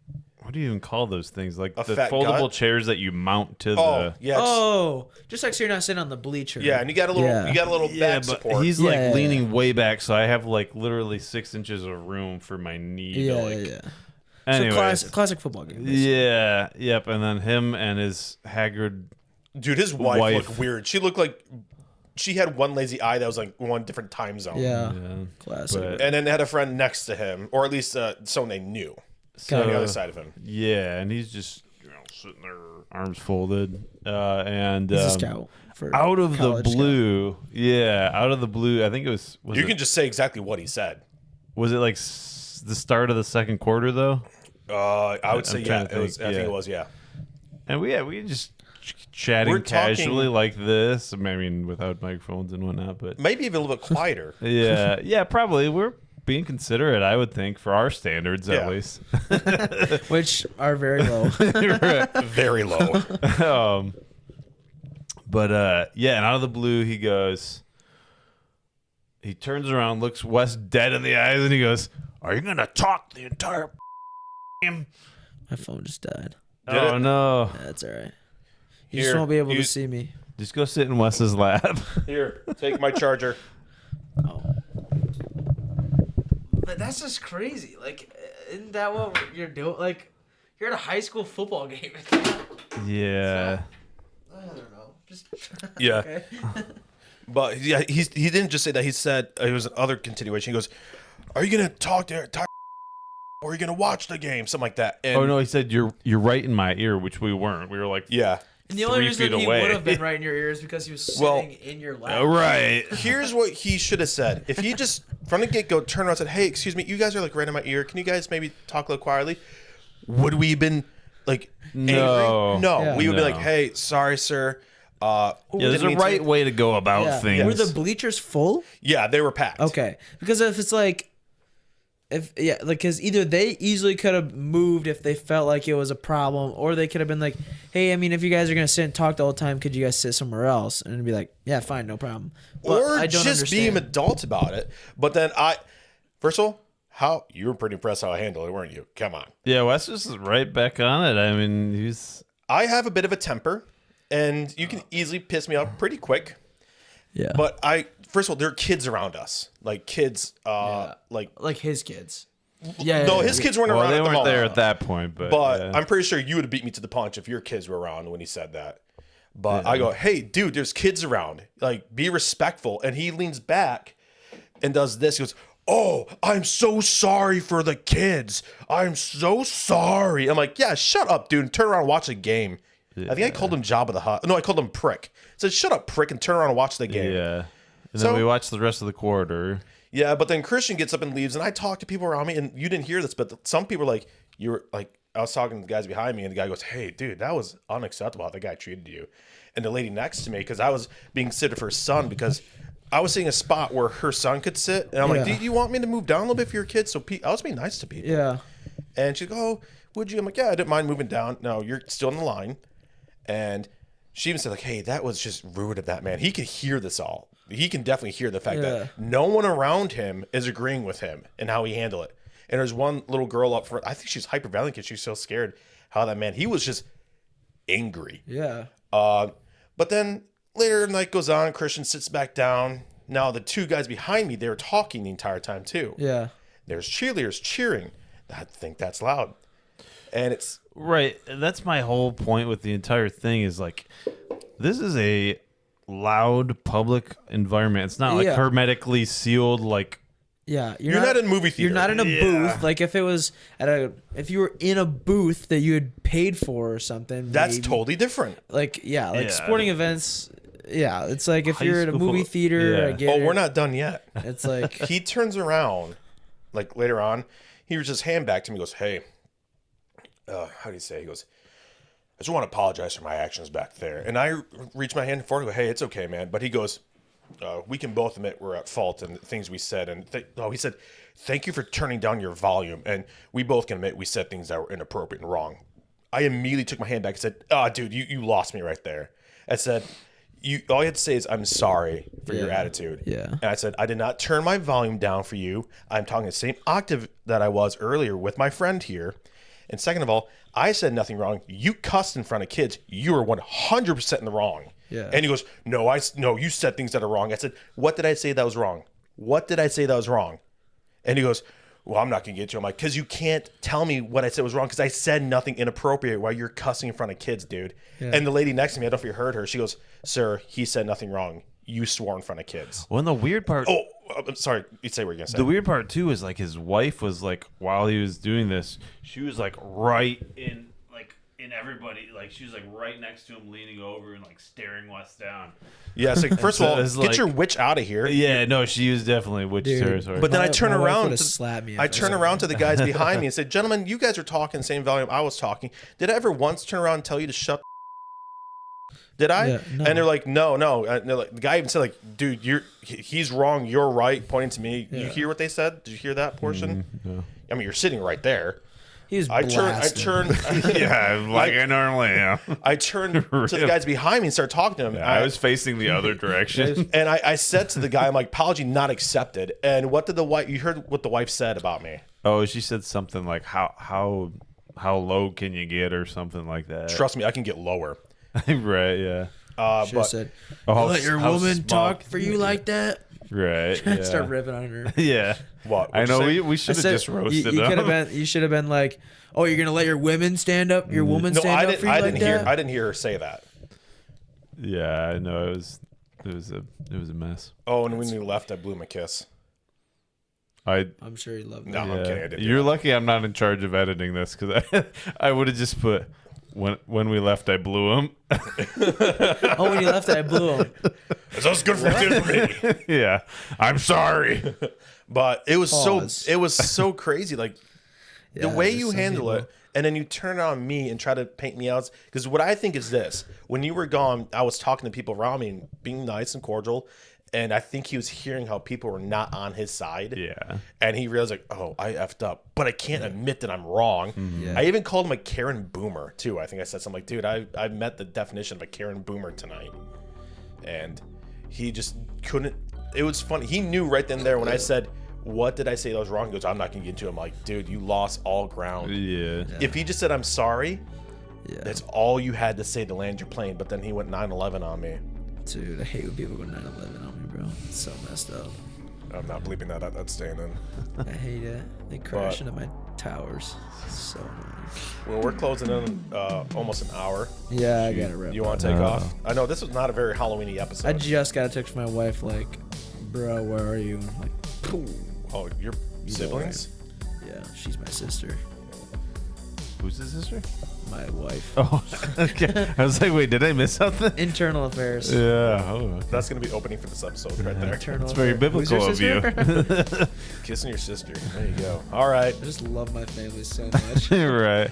what do you even call those things? Like A the fat foldable gut? chairs that you mount to Oh, the. yeah. Oh, just like so you're not sitting on the bleacher. Yeah, and you got a little back support. He's Yeah. leaning way back, so I have literally 6 inches of room for my knee. Yeah. Anyways, So classic football game. basically. yeah, yep, and then him and his haggard. Dude, his wife Wife. looked weird. She looked like she had one lazy eye that was like one different time zone. Yeah. Yeah, Classic. but- And then they had a friend next to him, or at least someone they knew on the other side of him. Yeah, and he's just sitting there, arms folded, and He's a scout. For out of the college scout. blue. Yeah, out of the blue. I think it was. You can just say exactly what he said. Was it like the start of the second quarter though? I would say I'm yeah. trying to I think think, it was yeah. And we just chatting We're talking- casually like this. I mean, without microphones and whatnot, but Maybe even a little bit quieter. yeah, probably we're being considerate. I would think for our standards Yeah. at least. Which are very low. Very low. But and out of the blue he goes. He turns around, looks Wes dead in the eyes, and he goes, "Are you gonna talk the entire game?" My phone just died. Oh no! That's all right. You Here, just won't be able you- to see me. Just go sit in Wes's lap. Here, take my charger. Oh. But that's just crazy. Like, isn't that what you're doing? Like, you're at a high school football game. Yeah. I don't know. Just Yeah. okay. But yeah, he didn't just say that. He said it was another continuation. He goes, "Are you gonna talk their entire or are you gonna watch the game?" Something like that. And Oh no, he said you're right in my ear, which we weren't. We were like, yeah. And the only 3 reason feet he away. would have been right in your ear is because he was sitting Well, in your lap. right. Here's what he should have said. If he just from the get go turned around and said, "Hey, excuse me, you guys are like right in my ear. Can you guys maybe talk a little quietly?" Would we have been like angry? No. No. Yeah. We would be No. like, "Hey, sorry, sir." Yeah, there's didn't a mean to- right way to go about Yeah. things. Were the bleachers full? Yeah, they were packed. Okay. Because if it's like because either they easily could have moved if they felt like it was a problem, or they could have been like, hey, I mean, if you guys are gonna sit and talk the whole time, could you guys sit somewhere else? And it'd be like, yeah, fine, no problem. But Or I don't just understand. being adult about it. But then first of all, you were pretty impressed how I handled it, weren't you? Come on. Yeah, Wes is right back on it. I mean, I have a bit of a temper, and you can easily piss me off pretty quick. Yeah, But first of all, there are kids around us, like kids, like his kids. Yeah, no, yeah, his kids weren't well, around they at the weren't moment. there at that point, but yeah. I'm pretty sure you would have beat me to the punch if your kids were around when he said that. But I go, hey, dude, there's kids around. Like, be respectful. And he leans back and does this. He goes, oh, I'm so sorry for the kids. I'm so sorry. I'm like, yeah, shut up, dude, and turn around and watch the game. I think I called him Jabba the Hutt. No, I called him Prick. I said, shut up, Prick, and turn around and watch the game. Yeah. And So- then we watched the rest of the quarter. Yeah, but then Christian gets up and leaves, and I talk to people around me, and you didn't hear this, but some people are like, you were like, I was talking to the guys behind me, and the guy goes, hey, dude, that was unacceptable how the guy treated you. And the lady next to me, because I was being considered for her son, because I was seeing a spot where her son could sit, and I'm like, Yeah. do you want me to move down a little bit for your kids? So I was being nice to people. yeah, And she's like, oh, would you? I'm like, yeah, I didn't mind moving down. No, you're still in the line. And she even said, like, hey, that was just rude of that man. He can hear this all. He can definitely hear the fact Yeah. that no one around him is agreeing with him and how he handled it. And there's one little girl up front. I think she's hyperventilating because she's so scared how that man, he was just angry. yeah. But then later the night goes on, Christian sits back down. Now the two guys behind me, they were talking the entire time too. Yeah. There's cheerleaders cheering. I think that's loud. And it's Right. That's my whole point with the entire thing is like, this is a loud public environment. It's not like Yeah. hermetically sealed, like, Yeah, you're not in a movie theater. You're not in a Yeah. booth. Like if it was if you were in a booth that you had paid for or something. That's maybe. totally different. Like yeah, like Yeah. sporting events. Yeah, it's like if High you're at a school- movie theater. yeah. I get Oh, it. we're not done yet. It's like He turns around, like later on, he reaches his hand back to me. He goes, "Hey, how do you say?" He goes, "I just want to apologize for my actions back there." And I reach my hand forward and go, "Hey, it's okay, man." But he goes, "We can both admit we're at fault and the things we said." And he said, "Thank you for turning down your volume." And we both can admit we said things that were inappropriate and wrong. I immediately took my hand back and said, dude, you lost me right there." I said, all you had to say is, "I'm sorry for your Yeah. attitude." Yeah. And I said, "I did not turn my volume down for you. I'm talking the same octave that I was earlier with my friend here. And second of all, I said nothing wrong. You cussed in front of kids. You were 100% in the wrong." Yeah. And he goes, no, you said things that are wrong." I said, "What did I say that was wrong? What did I say that was wrong?" And he goes, "Well, I'm not going to get you." I'm like, "Because you can't tell me what I said was wrong because I said nothing inappropriate while you're cussing in front of kids, dude." Yeah. And the lady next to me, I don't know if you heard her, she goes, "Sir, he said nothing wrong. You swore in front of kids." Well, and the weird part. Oh, I'm sorry. You'd say what you're going to say. The weird part too is like his wife was like, while he was doing this, she was like right in everybody, like she was like right next to him, leaning over and like staring Wes down. Yeah, it's like, first of all, it's get like- your witch out of here. Yeah, no, she was definitely witch Dude. territory. But then I turn My wife around. would've slapped me if I I turn saw around to the guys behind me and said, "Gentlemen, you guys are talking the same volume I was talking. Did I ever once turn around and tell you to shut? Did I?" Yeah, no. And they're like, "No, no." And they're like, the guy even said, "Like, dude, he's wrong. You're right." Pointing to me. You Yeah. hear what they said? Did you hear that portion? no. I mean, you're sitting right there. he was I blasted. turn. yeah, like I normally am. I turned to the guys behind me and started talking to them. I was facing the other direction. And I said to the guy, I'm like, "Apology not accepted." And what did the wife? You heard what the wife said about me. Oh, she said something like how low can you get or something like that. Trust me, I can get lower. Right? Yeah. Should have But said, Oh, "Let your how woman small- talk for you like that." Right. Yeah. Start ripping on her. Yeah. What? I What'd you know. say? We I should have said, just roasted you them. could have been. You should have been like, "Oh, you're gonna let your women stand up? Your woman No, stand I up didn't. for you I like didn't hear. that?" I didn't hear her say that. Yeah, I know. It was a mess. Oh, and when you left, I blew him a kiss. I'm sure he loved No, that. I'm kidding. I didn't. do You're that. lucky I'm not in charge of editing this because I would have just put when we left I blew him. Oh, when you left, I blew him. That was good for you, for me. Yeah, I'm sorry. But it was Pause. it was so crazy. Like the Yeah, way there's you some handle people- it, and then you turn it on me and try to paint me out. Because what I think is this: when you were gone, I was talking to people around me and being nice and cordial. And I think he was hearing how people were not on his side. Yeah. And he realized, like, oh, I effed up. But I can't admit that I'm wrong. Yeah. I even called him a Karen Boomer, too. I think I said something like, dude, I met the definition of a Karen Boomer tonight. And he just couldn't. It was funny. He knew right then and there when I said, what did I say that was wrong? He goes, I'm not going to get into it. I'm like, dude, you lost all ground. Yeah. If he just said, I'm sorry, Yeah. that's all you had to say to land your plane. But then he went 9/11 on me. Dude, I hate when people go 9/11 on me, bro. It's so messed up. I'm not bleeping that out. That's staying in. I hate it. They crash into my towers. It's so annoying. Well, we're closing in almost an hour. Yeah, I gotta wrap You up. want to take off? I know this was not a very Halloween-y episode. I just got a text from my wife like, bro, where are you? I'm like, pooh. Oh, your siblings? Yeah, she's my sister. Who's his sister? My wife. Oh, okay. I was like, wait, did I miss something? Internal affairs. Yeah. Oh, okay. That's going to be opening for this episode right there. Internal It's very affairs. Who's your biblical of you. sister? Kissing your sister. There you go. All right. I just love my family so much. Right.